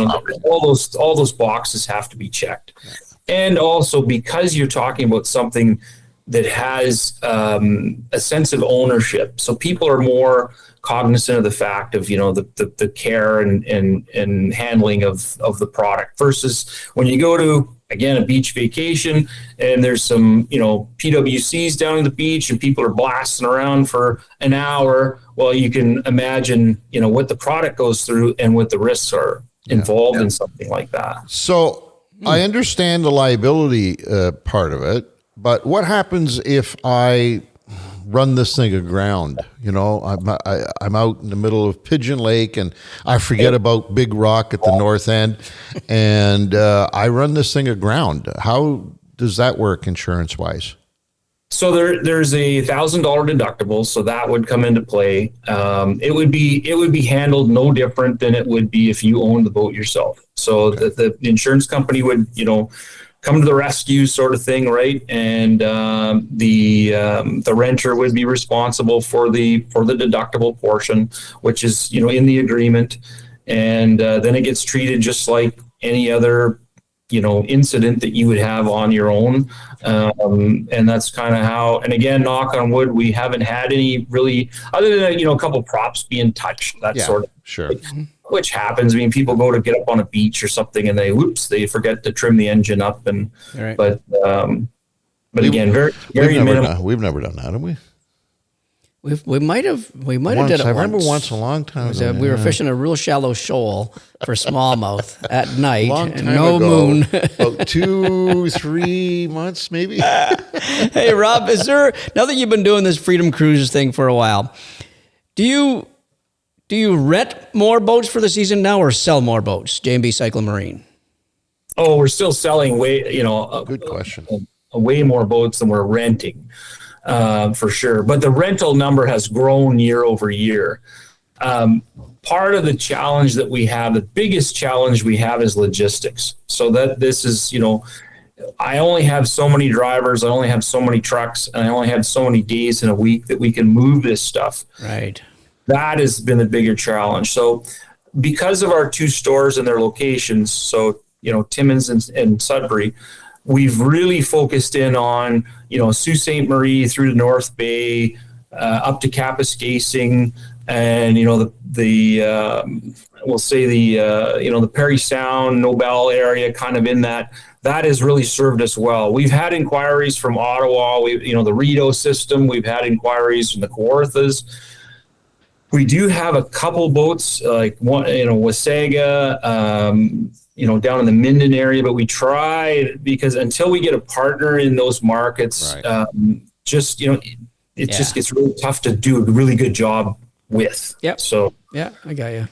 all those boxes have to be checked. Yeah. And also because you're talking about something that has a sense of ownership. So people are more cognizant of the fact of, the care and handling of the product versus when you go to, again, a beach vacation and there's some, PWCs down at the beach and people are blasting around for an hour. Well, you can imagine, what the product goes through and what the risks are involved in something like that. So I understand the liability part of it, but what happens if I run this thing aground? I'm out in the middle of Pigeon Lake and I forget about Big Rock at the north end, and I run this thing aground. How does that work insurance wise? So there's a $1,000 deductible, so that would come into play. It would be handled no different than it would be if you owned the boat yourself. So the insurance company would, come to the rescue, sort of thing, right? And the renter would be responsible for the deductible portion, which is in the agreement, and then it gets treated just like any other incident that you would have on your own. And that's kind of how, and again, knock on wood, we haven't had any really, other than, a couple props being touched, that sort of, sure. Which happens. I mean, people go to get up on a beach or something and they forget to trim the engine up. And, right. But again, very minimal. We've never done that, have we? We might have did it once. I remember once a long time ago. We were fishing a real shallow shoal for smallmouth at night. Long time no ago, moon. About 2-3 months maybe. Hey Rob, now that you've been doing this Freedom Cruises thing for a while, do you rent more boats for the season now or sell more boats, J&B Cycle Marine? Oh, we're still selling good question. Way more boats than we're renting. For sure. But the rental number has grown year over year. Part of the challenge that we have, the biggest challenge we have is logistics. So that this is, I only have so many drivers, I only have so many trucks, and I only have so many days in a week that we can move this stuff. Right. That has been a bigger challenge. So because of our two stores and their locations, so, Timmins and Sudbury, we've really focused in on, Sault Ste. Marie through the North Bay, up to Kapuskasing, and, we'll say the Parry Sound, Nobel area, kind of in that has really served us well. We've had inquiries from Ottawa, the Rideau system. We've had inquiries from the Kawarthas. We do have a couple boats, like one, Wasaga, down in the Minden area, but we try, because until we get a partner in those markets, right. Just gets really tough to do a really good job with. Yep. So yeah, I got you.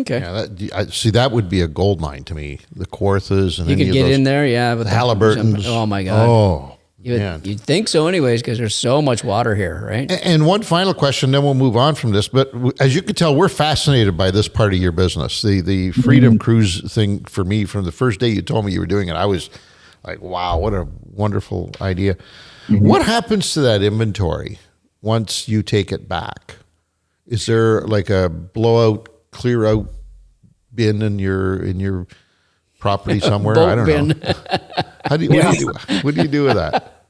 Okay. Yeah, that would be a gold mine to me. The Kawarthas and you could get in there, with the Halliburtons. Oh my God. Oh. You'd think so anyways, because there's so much water here, right? And one final question, then we'll move on from this. But as you can tell, we're fascinated by this part of your business. The Freedom Cruise thing, for me, from the first day you told me you were doing it, I was like, wow, what a wonderful idea. Mm-hmm. What happens to that inventory once you take it back? Is there like a blowout, clear out bin in your property somewhere? Boat I don't bin. know. What do you do with that?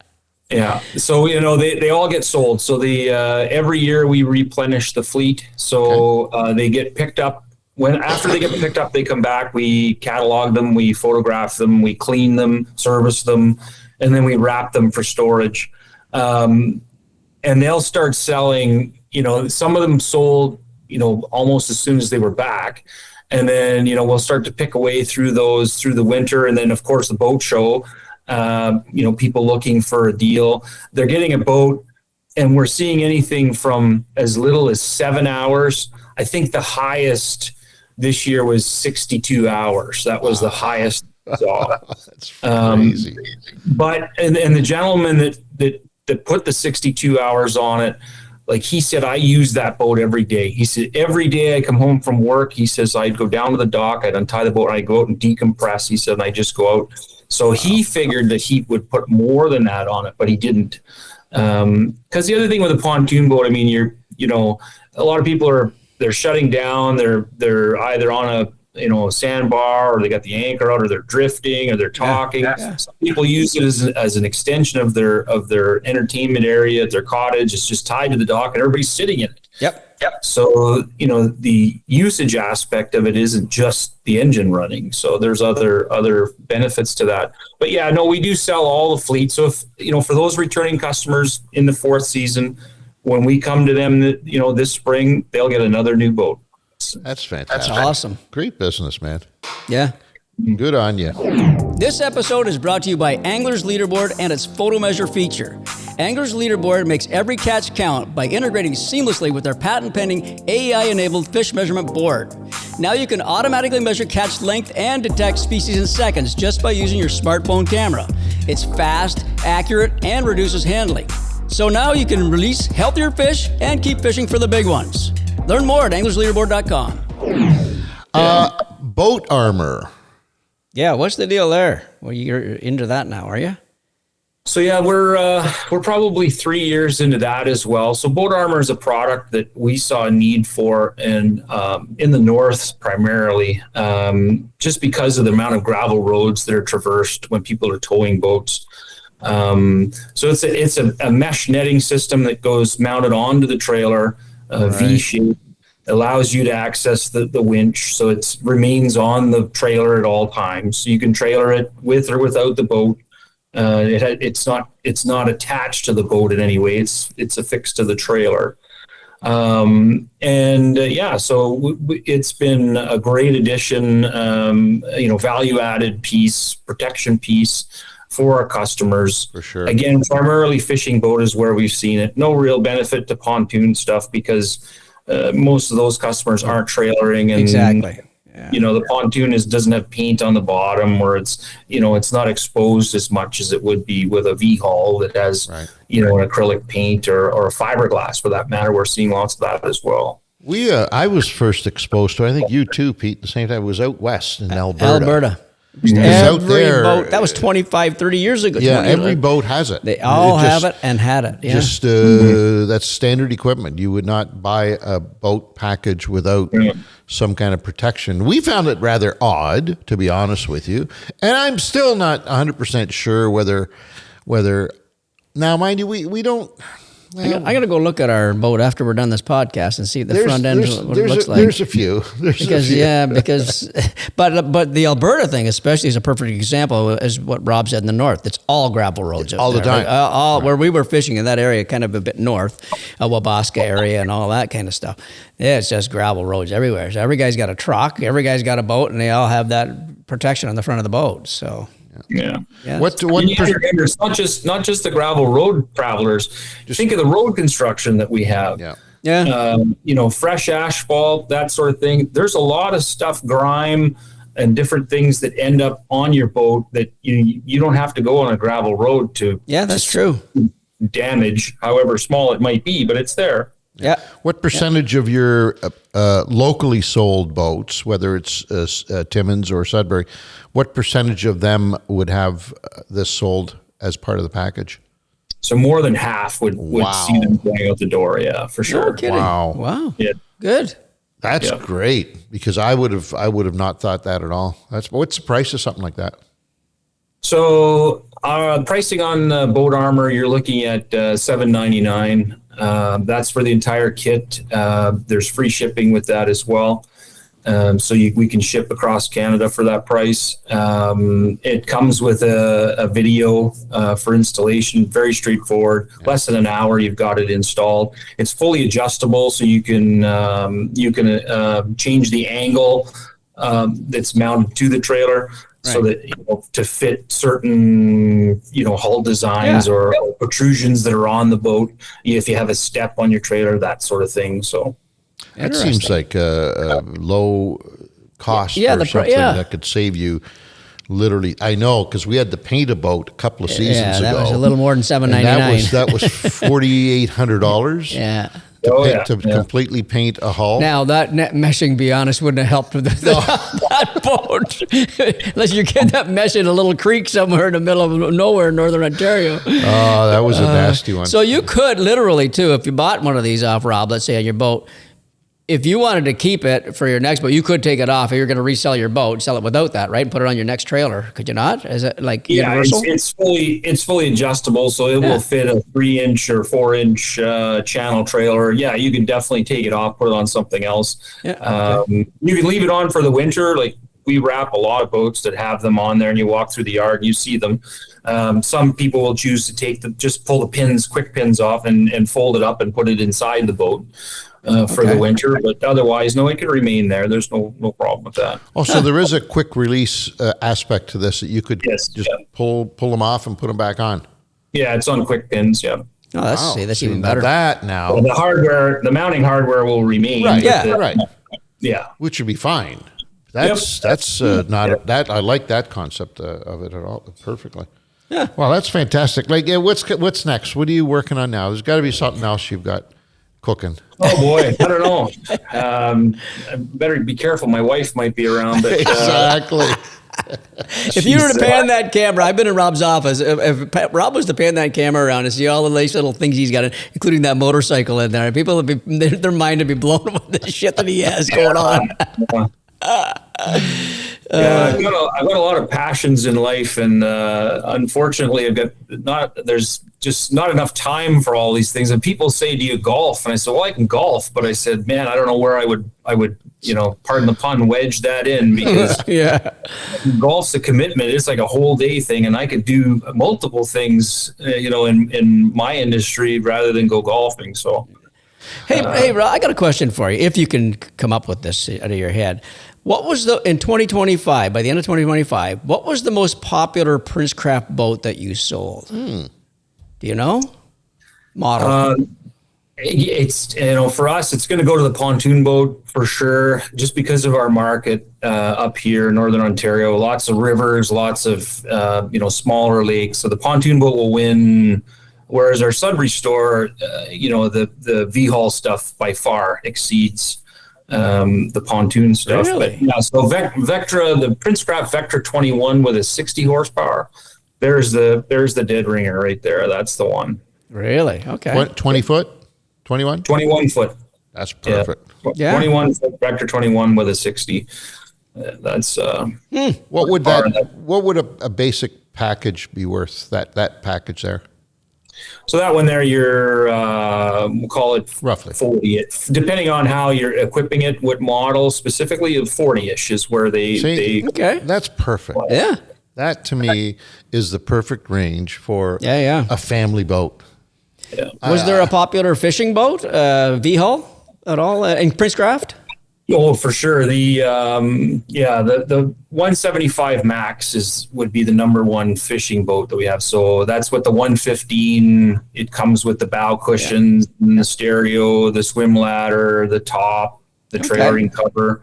Yeah. So, they all get sold. So every year we replenish the fleet. So they get picked up. After they get picked up, they come back, we catalog them, we photograph them, we clean them, service them, and then we wrap them for storage. And they'll start selling, some of them sold, almost as soon as they were back. And then, we'll start to pick away through those through the winter. And then, of course, the boat show, people looking for a deal. They're getting a boat, and we're seeing anything from as little as 7 hours. I think the highest this year was 62 hours. That was the highest I saw. That's crazy. But the gentleman that put the 62 hours on it, like he said, I use that boat every day. He said, every day I come home from work, he says, I'd go down to the dock, I'd untie the boat, and I'd go out and decompress. He said, and I just go out. So he figured that he would put more than that on it, but he didn't. Because the other thing with a pontoon boat, I mean, a lot of people they're shutting down. They're either on a sandbar, or they got the anchor out, or they're drifting, or they're talking. Yeah. Some people use it as an extension of their entertainment area at their cottage. It's just tied to the dock, and everybody's sitting in it. Yep. So the usage aspect of it isn't just the engine running. So there's other benefits to that. But yeah, no, we do sell all the fleet. So if for those returning customers in the fourth season, when we come to them, this spring, they'll get another new boat. That's fantastic. That's awesome. Great business, man. Yeah. Good on you. This episode is brought to you by Angler's Leaderboard and its photo measure feature. Angler's Leaderboard makes every catch count by integrating seamlessly with their patent-pending AI-enabled fish measurement board. Now you can automatically measure catch length and detect species in seconds just by using your smartphone camera. It's fast, accurate, and reduces handling. So now you can release healthier fish and keep fishing for the big ones. Learn more at anglersleaderboard.com. Boat armor. Yeah, what's the deal there? Well, you're into that now, are you? So yeah, we're probably 3 years into that as well. So boat armor is a product that we saw a need for in the north primarily, just because of the amount of gravel roads that are traversed when people are towing boats. So it's a mesh netting system that goes mounted onto the trailer, V-shape, allows you to access the winch, so it remains on the trailer at all times. So you can trailer it with or without the boat. It's not attached to the boat in any way. It's affixed to the trailer. So it's been a great addition, value added piece, protection piece for our customers. For sure. Again, primarily fishing boat is where we've seen it. No real benefit to pontoon stuff because most of those customers aren't trailering, and exactly. Yeah. The pontoon doesn't have paint on the bottom, or it's not exposed as much as it would be with a V-hull that has an acrylic paint or a fiberglass for that matter. We're seeing lots of that as well. I was first exposed to, I think you too, Pete, at the same time. It was out west in Alberta. Every boat, that was 25, 30 years ago. Yeah, every boat has it. They all have it and had it. Yeah. Just that's standard equipment. You would not buy a boat package without some kind of protection. We found it rather odd, to be honest with you, and I'm still not 100% sure whether. Now, mind you, we don't. Well, I got to go look at our boat after we're done this podcast and see the front end what it looks like. There's a few. But the Alberta thing especially is a perfect example, is what Rob said in the north. It's all gravel roads all the time. Right? Where we were fishing in that area, kind of a bit north, Wabaska area and all that kind of stuff. Yeah, it's just gravel roads everywhere. So every guy's got a truck, every guy's got a boat, and they all have that protection on the front of the boat. So. Yeah. What remember, it's not just the gravel road travelers. Just think of the road construction that we have. Fresh asphalt, that sort of thing. There's a lot of stuff, grime and different things that end up on your boat that you don't have to go on a gravel road to. Yeah, that's true. Damage, however small it might be, but it's there. Yeah. What percentage of your locally sold boats, whether it's Timmins or Sudbury, what percentage of them would have this sold as part of the package? So more than half would see them going out the door. Yeah, for sure. No kidding. Wow. Yeah. Good. That's great, because I would have not thought that at all. What's the price of something like that? So pricing on boat armor, you're looking at $7.99. That's for the entire kit. There's free shipping with that as well. So we can ship across Canada for that price. It comes with a video for installation, very straightforward. Less than an hour, you've got it installed. It's fully adjustable, so you can change the angle that's mounted to the trailer. Right. So that to fit certain hull designs or protrusions that are on the boat, if you have a step on your trailer, that sort of thing. So that seems like a low cost or something that could save you. Literally, I know, because we had to paint a boat a couple of seasons ago. Yeah, that was a little more than $7.99. That was $4,800. Yeah. To completely paint a hull. Now, that net meshing, be honest, wouldn't have helped with that boat. Unless you get that mesh in a little creek somewhere in the middle of nowhere in northern Ontario. Oh, that was a nasty one. So you could literally, too, if you bought one of these off, Rob, let's say on your boat, if you wanted to keep it for your next boat, you could take it off. If you're going to resell your boat, sell it without that, right? And put it on your next trailer. Could you not? Is it like universal? It's fully adjustable, so it will fit a 3-inch or 4-inch channel trailer. Yeah, you can definitely take it off, put it on something else. Yeah, you can leave it on for the winter. Like, we wrap a lot of boats that have them on there, and you walk through the yard and you see them. Some people will choose to just pull the quick pins off and fold it up and put it inside the boat. For the winter, but otherwise, no, it can remain there. There's no problem with that. Oh, so there is a quick release aspect to this that you could pull them off and put them back on. Yeah, it's on quick pins. Yeah. Oh, that's even better. That now, well, the mounting hardware will remain. Right. Right. Yeah, which would be fine. That's not that. I like that concept of it at all perfectly. Yeah. Well, that's fantastic. Like, what's next? What are you working on now? There's got to be something else you've got cooking. Oh boy, I don't know. I better be careful. My wife might be around. But, exactly. If you were to pan that camera, I've been in Rob's office. If Rob was to pan that camera around and see all the nice little things he's got, including that motorcycle in there, people would their mind would be blown with the shit that he has going on. I've got a lot of passions in life, and unfortunately, there's just not enough time for all these things. And people say, "Do you golf?" And I said, "Well, I can golf," but I said, "Man, I don't know where I would, pardon the pun, wedge that in, because golf's a commitment. It's like a whole day thing, and I could do multiple things, in my industry rather than go golfing." So, hey, Rob, I got a question for you. If you can come up with this out of your head. What was in 2025, by the end of 2025, what was the most popular Princecraft boat that you sold? Do you know? Model. It's, for us, it's going to go to the pontoon boat for sure, just because of our market up here in Northern Ontario. Lots of rivers, lots of, smaller lakes. So the pontoon boat will win, whereas our Sudbury store, the V-Haul stuff by far exceeds the pontoon stuff. Really? But, so Vectra, the Princecraft Vectra 21 with a 60 horsepower, there's the dead ringer right there. That's the one. Really? Okay. What, 20 foot? 21? 21 foot. That's perfect. Yeah. 21 foot Vectra 21 with a 60. That's what would a basic package be worth? That package there. So that one there, you're, we'll call it roughly 40. Depending on how you're equipping it, what model specifically, 40-ish is where they. Okay. That's perfect. Yeah. That to me is the perfect range for a family boat. Yeah. Was there a popular fishing boat, V-Hull at all in Princecraft? Oh, for sure. The 175 Max would be the number one fishing boat that we have. So that's what the 115. It comes with the bow cushions, and the stereo, the swim ladder, the top, the trailering cover,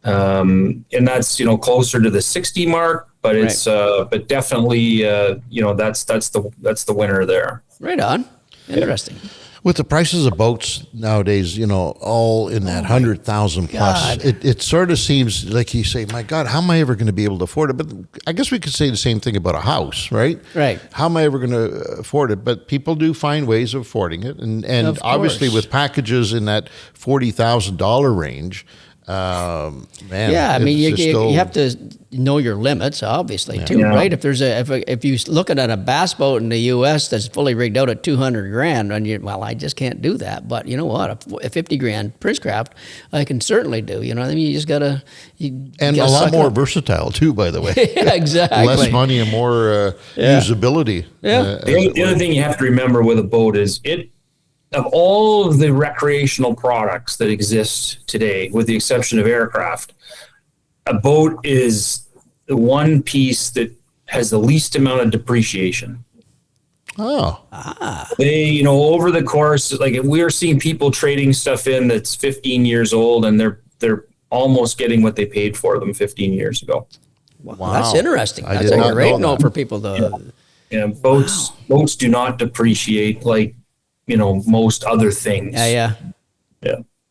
and that's closer to the 60 mark. But it's but definitely that's the winner there. Right on. Interesting. With the prices of boats nowadays, all in that 100,000 plus, it sort of seems like you say, my God, how am I ever going to be able to afford it? But I guess we could say the same thing about a house, right? Right. How am I ever going to afford it? But people do find ways of affording it. And obviously with packages in that $40,000 range, man. Yeah, I mean, you have to know your limits, obviously, too, right? If you looking at a bass boat in the U.S. that's fully rigged out at $200,000, and I just can't do that. But you know what? A $50,000 Princecraft, I can certainly do. You know what I mean? You just gotta. And a lot more versatile too, by the way. Yeah, exactly. Less money and more usability. Yeah. The other thing you have to remember with a boat is of all of the recreational products that exist today, with the exception of aircraft, a boat is the one piece that has the least amount of depreciation. Oh. They, over the course, like we're seeing people trading stuff in that's 15 years old, and they're almost getting what they paid for them 15 years ago. Wow. That's interesting. That's a great note for people to. Yeah, boats do not depreciate like most other things. Yeah.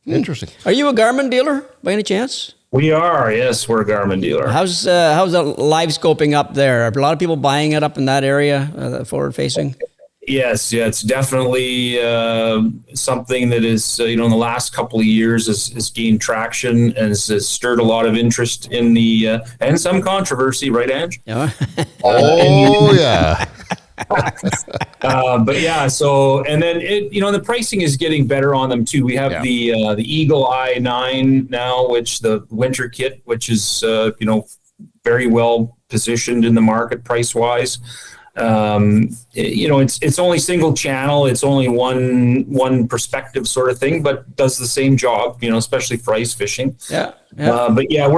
Interesting. Are you a Garmin dealer by any chance? We are, yes, we're a Garmin dealer. How's the live scoping up there? Are a lot of people buying it up in that area, forward facing? Yes, it's definitely something that is, in the last couple of years has gained traction and has stirred a lot of interest in the and some controversy, right, Ange? Yeah. Yeah. But yeah, so, and then the pricing is getting better on them too. We have the Eagle Eye 9 now, which the winter kit, which is very well positioned in the market price wise. It's only single channel, it's only one perspective sort of thing, but does the same job, especially for ice fishing. But yeah,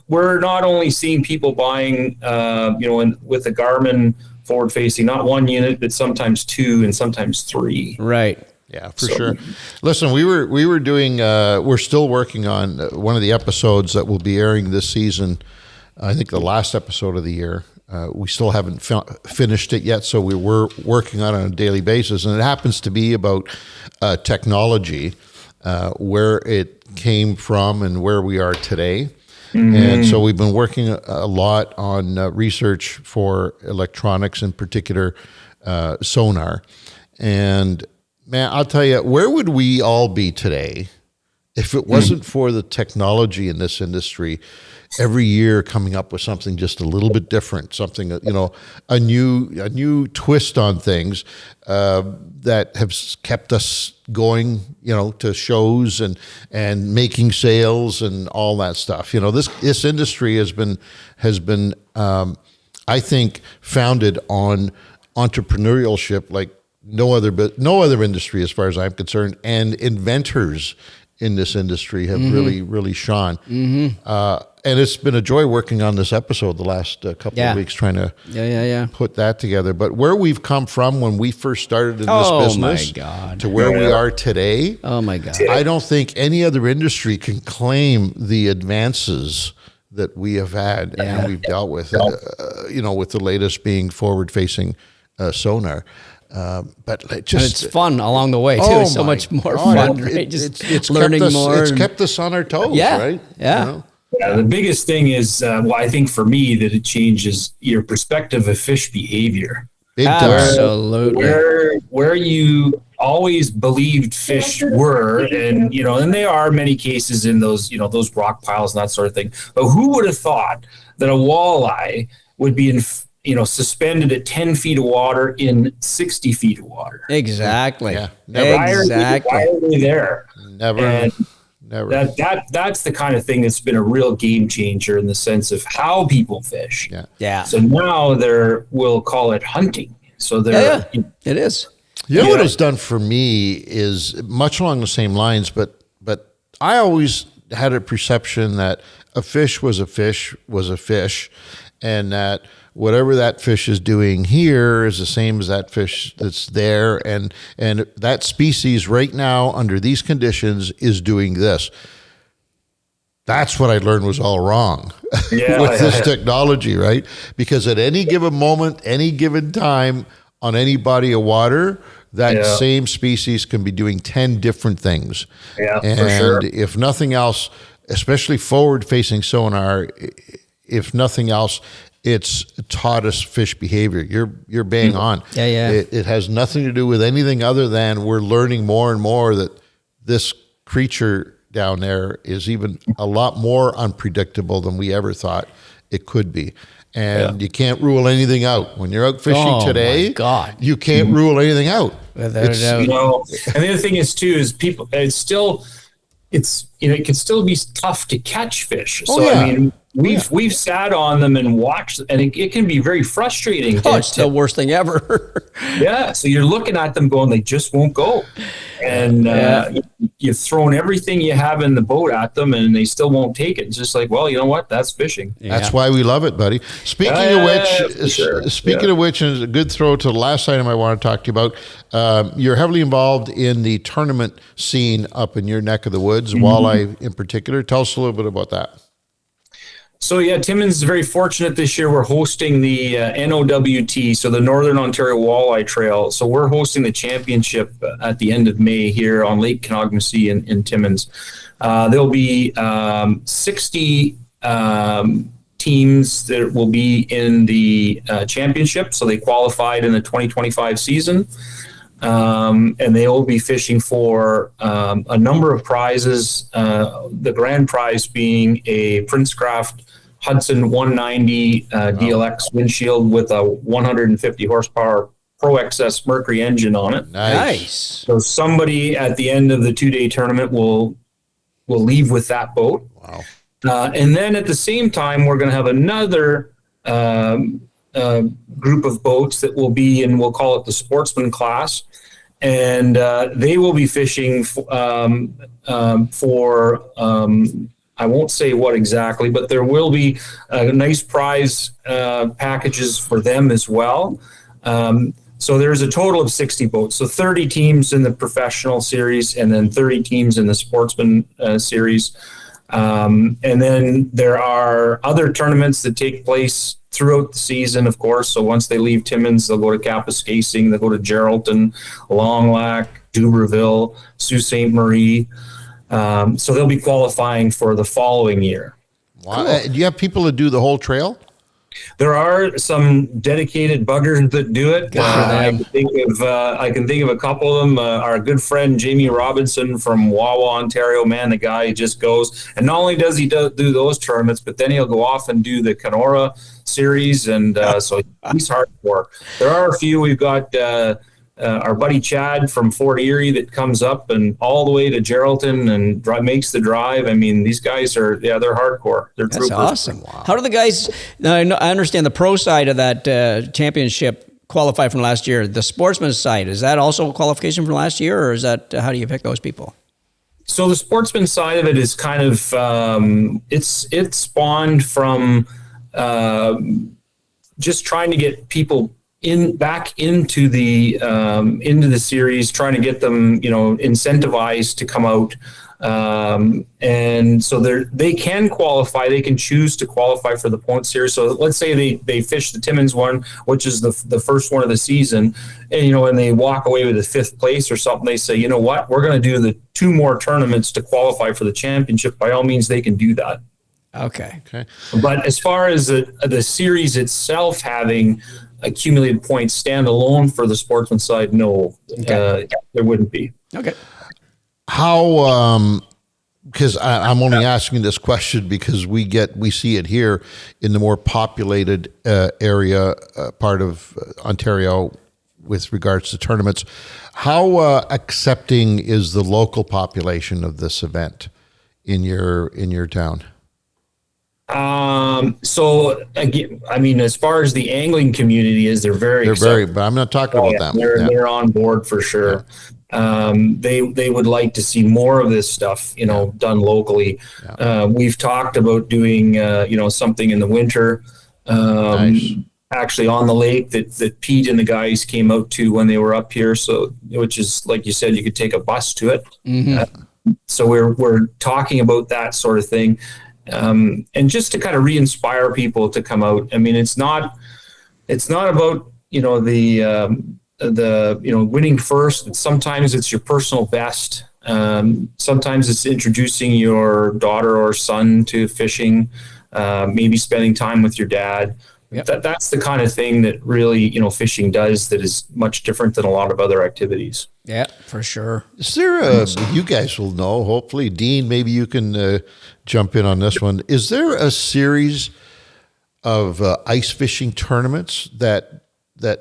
we're not only seeing people buying with the Garmin forward facing, not one unit, but sometimes two and sometimes three. Right. Yeah, for sure. Listen, we were doing, we're still working on one of the episodes that will be airing this season. I think the last episode of the year. We still haven't finished it yet, so we were working on it on a daily basis. And it happens to be about technology, where it came from and where we are today. Mm-hmm. And so we've been working a lot on research for electronics, in particular sonar. And man, I'll tell you, where would we all be today if it wasn't for the technology in this industry? Every year coming up with something just a little bit different, something, a new twist on things that have kept us going, to shows and making sales and all that stuff. This industry has been I think founded on entrepreneurship like no other industry as far as I'm concerned, and inventors in this industry have really shone. Mm-hmm. And it's been a joy working on this episode the last couple of weeks, trying to put that together. But where we've come from when we first started in this business to where we are today, I don't think any other industry can claim the advances that we have had and we've dealt with, with the latest being forward-facing sonar. But it's fun along the way too. It's so much more fun, right? It's learning more. It's kept us on our toes, right? Yeah. Yeah, the biggest thing is, I think for me, that it changes your perspective of fish behavior. Big time. Absolutely. Where you always believed fish were, and they are many cases in those, those rock piles and that sort of thing. But who would have thought that a walleye would be suspended at 10 feet of water in 60 feet of water? Exactly. Yeah. Why are they there? Never. That's the kind of thing that's been a real game changer in the sense of how people fish. Yeah. So now we'll call it hunting. So it is. What it's done for me is much along the same lines, but I always had a perception that a fish was a fish, and that whatever that fish is doing here is the same as that fish that's there, and that species right now under these conditions is doing this. That's what I learned was all wrong with this technology, right? Because at any given moment, any given time on any body of water, that Yeah. same species can be doing 10 different things. Yeah, and for sure. if nothing else, especially forward-facing sonar, if nothing else, it's taught us fish behavior. You're bang on. Yeah. It has nothing to do with anything other than we're learning more and more that this creature down there is even a lot more unpredictable than we ever thought it could be. And you can't rule anything out. When you're out fishing today, my God. you can't rule anything out. Without a doubt. You know, and the other thing is too is people. It's it can still be tough to catch fish. So yeah. I mean, we've sat on them and watched, and it can be very frustrating. It's the worst thing ever. Yeah, so you're looking at them going, they just won't go, and you've thrown everything you have in the boat at them, and they still won't take it. It's just like, well, you know what? That's fishing. That's why we love it, buddy. Speaking of which, and it's a good throw to the last item I want to talk to you about. You're heavily involved in the tournament scene up in your neck of the woods, walleye in particular. Tell us a little bit about that. So yeah, Timmins is very fortunate this year. We're hosting the NOWT, so the Northern Ontario Walleye Trail. So we're hosting the championship at the end of May here on Lake Kenogmasy in Timmins. There'll be 60 teams that will be in the championship. So they qualified in the 2025 season. And they will be fishing for a number of prizes, the grand prize being a Princecraft Hudson 190 DLX windshield with a 150 horsepower Pro XS Mercury engine on it. Nice. So somebody at the end of the 2-day tournament will leave with that boat. Wow. And then at the same time, we're going to have another group of boats that will be in, we'll call it the sportsman class. And they will be fishing for I won't say what exactly, but there will be nice prize packages for them as well. So there's a total of 60 boats. So 30 teams in the professional series and then 30 teams in the sportsman series. And then there are other tournaments that take place throughout the season, of course. So once they leave Timmins, they'll go to Kapuskasing, they'll go to Geraldton, Long Lac, Dubreuilville, Sault Ste. Marie. So they'll be qualifying for the following year. Wow. Cool. Do you have people that do the whole trail? There are some dedicated buggers that do it. I can think of a couple of them. Our good friend Jamie Robinson from Wawa, Ontario. Man, the guy just goes, and not only does he do those tournaments, but then he'll go off and do the Kenora series, and so he's hardcore. There are a few. We've got our buddy Chad from Fort Erie that comes up and all the way to Geraldton and makes the drive. I mean, these guys are, they're hardcore. They're That's troopers. awesome. Wow. How do the guys, now I understand the pro side of that championship qualify from last year. The sportsman side, is that also a qualification from last year, or is that, how do you pick those people? So the sportsman side of it is kind of, it's spawned from just trying to get people back into the series, trying to get them, incentivized to come out. And so they can qualify. They can choose to qualify for the point series. So let's say they fish the Timmins one, which is the first one of the season, and and they walk away with a 5th place or something. They say, you know what, we're going to do the 2 more tournaments to qualify for the championship. By all means, they can do that. Okay. But as far as the series itself having accumulated points stand alone for the sportsman side, no, there wouldn't be. Okay. How, because I'm only asking this question because we see it here in the more populated area part of Ontario with regards to tournaments. How accepting is the local population of this event in your town? So again, I mean, as far as the angling community is, they're very, but I'm not talking about them. They're on board for sure. Yeah. They would like to see more of this stuff, done locally. Yeah. We've talked about doing, something in the winter, nice. Actually on the lake that Pete and the guys came out to when they were up here. So, which is, like you said, you could take a bus to it. Mm-hmm. So we're talking about that sort of thing. And just to kind of re-inspire people to come out. I mean, it's not about, the winning first. Sometimes it's your personal best. Sometimes it's introducing your daughter or son to fishing, maybe spending time with your dad. Yep. That's the kind of thing that really, fishing does that is much different than a lot of other activities. Yeah, for sure. Is there you guys will know, hopefully, Dean, maybe you can jump in on this one. Is there a series of ice fishing tournaments that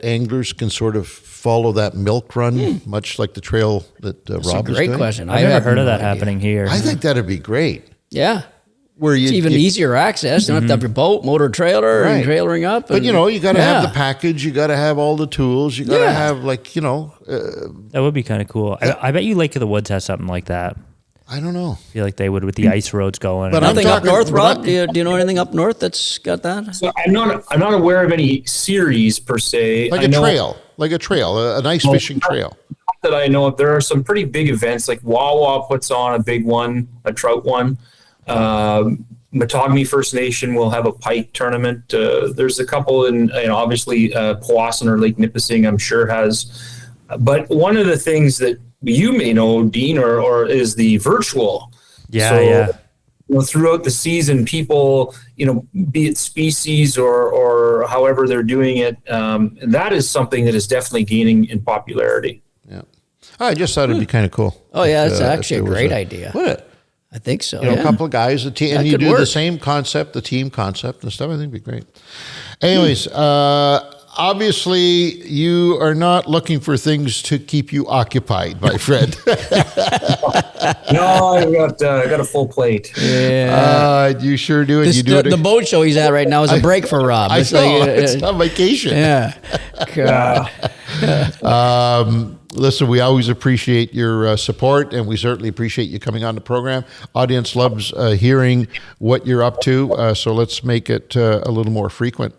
anglers can sort of follow that milk run, much like the trail that Rob is doing? That's a great question. I've never heard of that happening here. I think that'd be great. Yeah. Where it's even easier access. You don't have to have your boat, motor trailer, and trailering up. But, you got to have the package. You got to have all the tools. You got to have, that would be kind of cool. I bet you Lake of the Woods has something like that. I don't know. I feel like they would with the ice roads going. But nothing up north, Rob? Do you know anything up north that's got that? So I'm not aware of any series per se. Like a trail, an ice fishing trail. That I know of, there are some pretty big events. Like Wawa puts on a big one, a trout one. Matagami First Nation will have a pike tournament. There's a couple, and obviously Powassan or Lake Nipissing, I'm sure has. But one of the things that you may know, Dean, or is the virtual. Throughout the season, people, be it species or however they're doing it, that is something that is definitely gaining in popularity. Yeah, I just thought it'd be kind of cool. Oh yeah, it's actually a great idea. What? I think so. A couple of guys, and you do the same concept, the team concept and stuff. I think it'd be great. Anyways, obviously, you are not looking for things to keep you occupied, my friend. No, I got a full plate. Yeah, you sure do. The boat show he's at right now is a break for Rob. It's on vacation. Yeah. God. Listen, we always appreciate your support, and we certainly appreciate you coming on the program. Audience loves hearing what you're up to, so let's make it a little more frequent.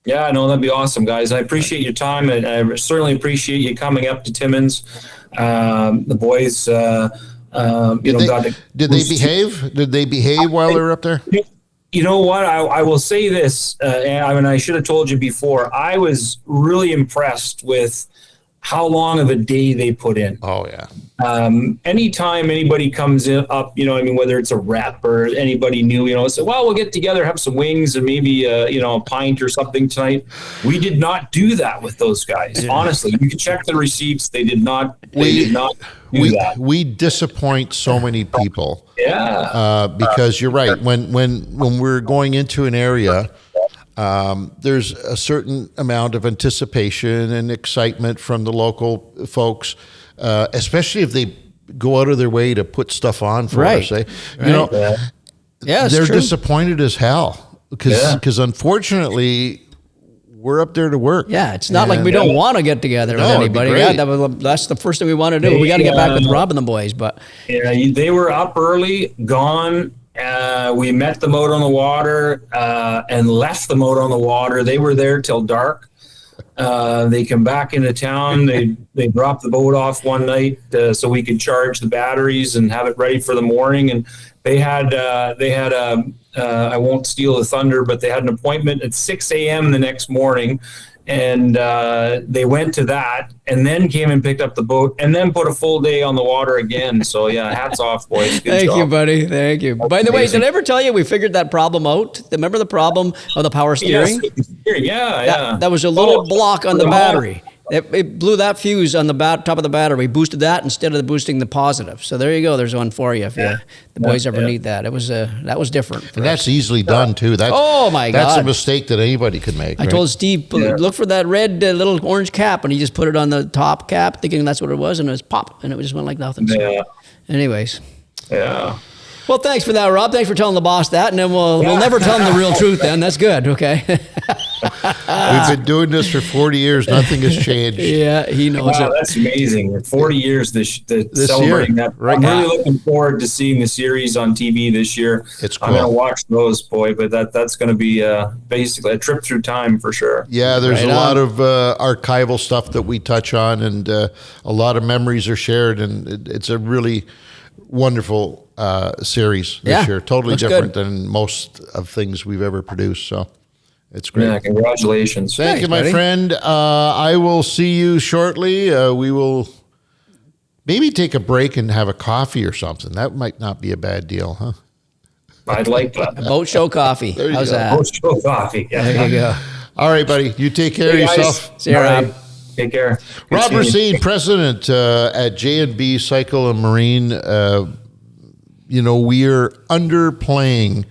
Yeah, no, that'd be awesome, guys. I appreciate your time, and I certainly appreciate you coming up to Timmins. The boys, did they behave? Did they behave while they were up there? You know what? I will say this, and I should have told you before. I was really impressed with how long of a day they put in. Oh, yeah. Anytime anybody comes up, whether it's a rep or anybody new, say, well, we'll get together, have some wings and maybe, a pint or something tonight. We did not do that with those guys. Honestly, you can check the receipts. They did not do that. We disappoint so many people. Yeah. Because you're right. When we're going into an area, there's a certain amount of anticipation and excitement from the local folks, especially if they go out of their way to put stuff on for us. They're disappointed as hell because unfortunately we're up there to work. Yeah, it's not like we don't want to get together with anybody. That's the first thing we want to do. We got to get back with Rob and the boys, but they were up early, gone. We met them out on the water and left them out on the water. They were there till dark. They come back into town. They dropped the boat off one night so we could charge the batteries and have it ready for the morning. And they had I won't steal the thunder, but they had an appointment at 6 a.m. the next morning. And they went to that and then came and picked up the boat and then put a full day on the water again. So, hats off, boys. Good Thank job. you, buddy. Thank you. By the way, did I ever tell you we figured that problem out? Remember the problem of the power steering? Yes, that was a little block on the battery. It blew that fuse on the top of the battery. We boosted that instead of boosting the positive. So there you go. There's one for you if the boys ever need that. That was different. And that's easily done too. Oh my God! That's a mistake that anybody could make. I told Steve, look for that red little orange cap, and he just put it on the top cap, thinking that's what it was, and it was pop, and it just went like nothing. So, anyways. Yeah. Well, thanks for that, Rob. Thanks for telling the boss that, and then we'll never tell him the real truth. Then that's good. Okay. We've been doing this for 40 years. Nothing has changed. Yeah, he knows it. That's amazing. 40 years this celebrating year, that. Right, I'm really looking forward to seeing the series on TV this year. It's cool. I'm going to watch those, but that's going to be basically a trip through time for sure. Yeah, there's a lot of archival stuff that we touch on, and a lot of memories are shared, and it's a really wonderful series this year. Totally different than most of things we've ever produced. So It's great. Yeah, congratulations. Thank you, my buddy. friend. I will see you shortly. We will maybe take a break and have a coffee or something. That might not be a bad deal, huh? I'd like that. Boat show coffee. you How's go. that? Post show coffee. Yeah. There you go. All right, buddy. You take care of Hey, guys. yourself. See you, All Rob. right. Take care. Good Rob seeing you. Racine, president at J&B Cycle and Marine. We are underplaying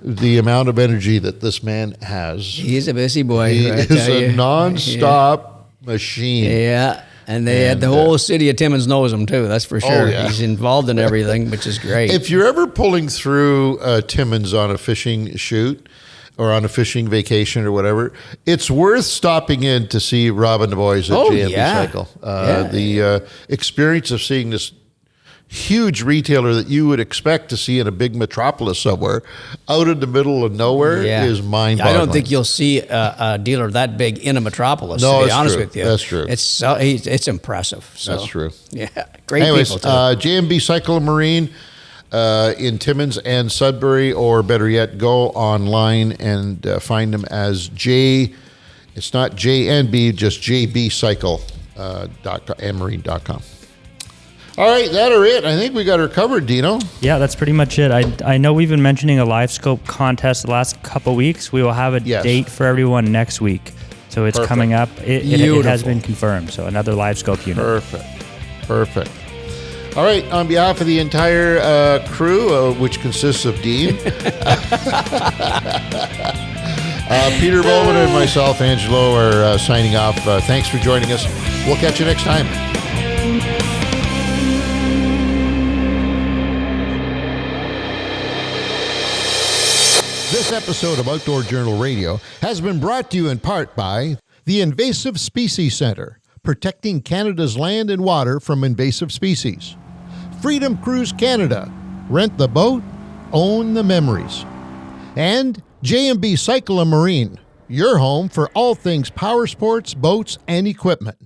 the amount of energy that this man has. He's a busy boy. He I is tell a you. nonstop machine. Yeah. And they had the whole city of Timmins knows him too. That's for sure. yeah. He's involved in everything, which is great. If you're ever pulling through Timmins on a fishing shoot or on a fishing vacation or whatever, it's worth stopping in to see Rob and the boys at J&B Cycle. The experience of seeing this huge retailer that you would expect to see in a big metropolis somewhere out in the middle of nowhere is mind-boggling. I don't think you'll see a dealer that big in a metropolis, No, to be it's honest true. with you. That's true. It's impressive. So, That's true. Yeah. Great Anyways, people, too. J&B Cycle and Marine in Timmins and Sudbury, or better yet, go online and find them as it's not JNB, just jbcycle.com and marine.com. All right, that are it. I think we got her covered, Dino. Yeah, that's pretty much it. I know we've been mentioning a live scope contest the last couple weeks. We will have a date for everyone next week. So it's coming up. It has been confirmed. So another live scope unit. Perfect. All right, on behalf of the entire crew, which consists of Dean, Peter Bowman and myself, Angelo, are signing off. Thanks for joining us. We'll catch you next time. This episode of Outdoor Journal Radio has been brought to you in part by the Invasive Species Centre, protecting Canada's land and water from invasive species. Freedom Cruise Canada, rent the boat, own the memories. And J&B Cycle and Marine, your home for all things power sports, boats, and equipment.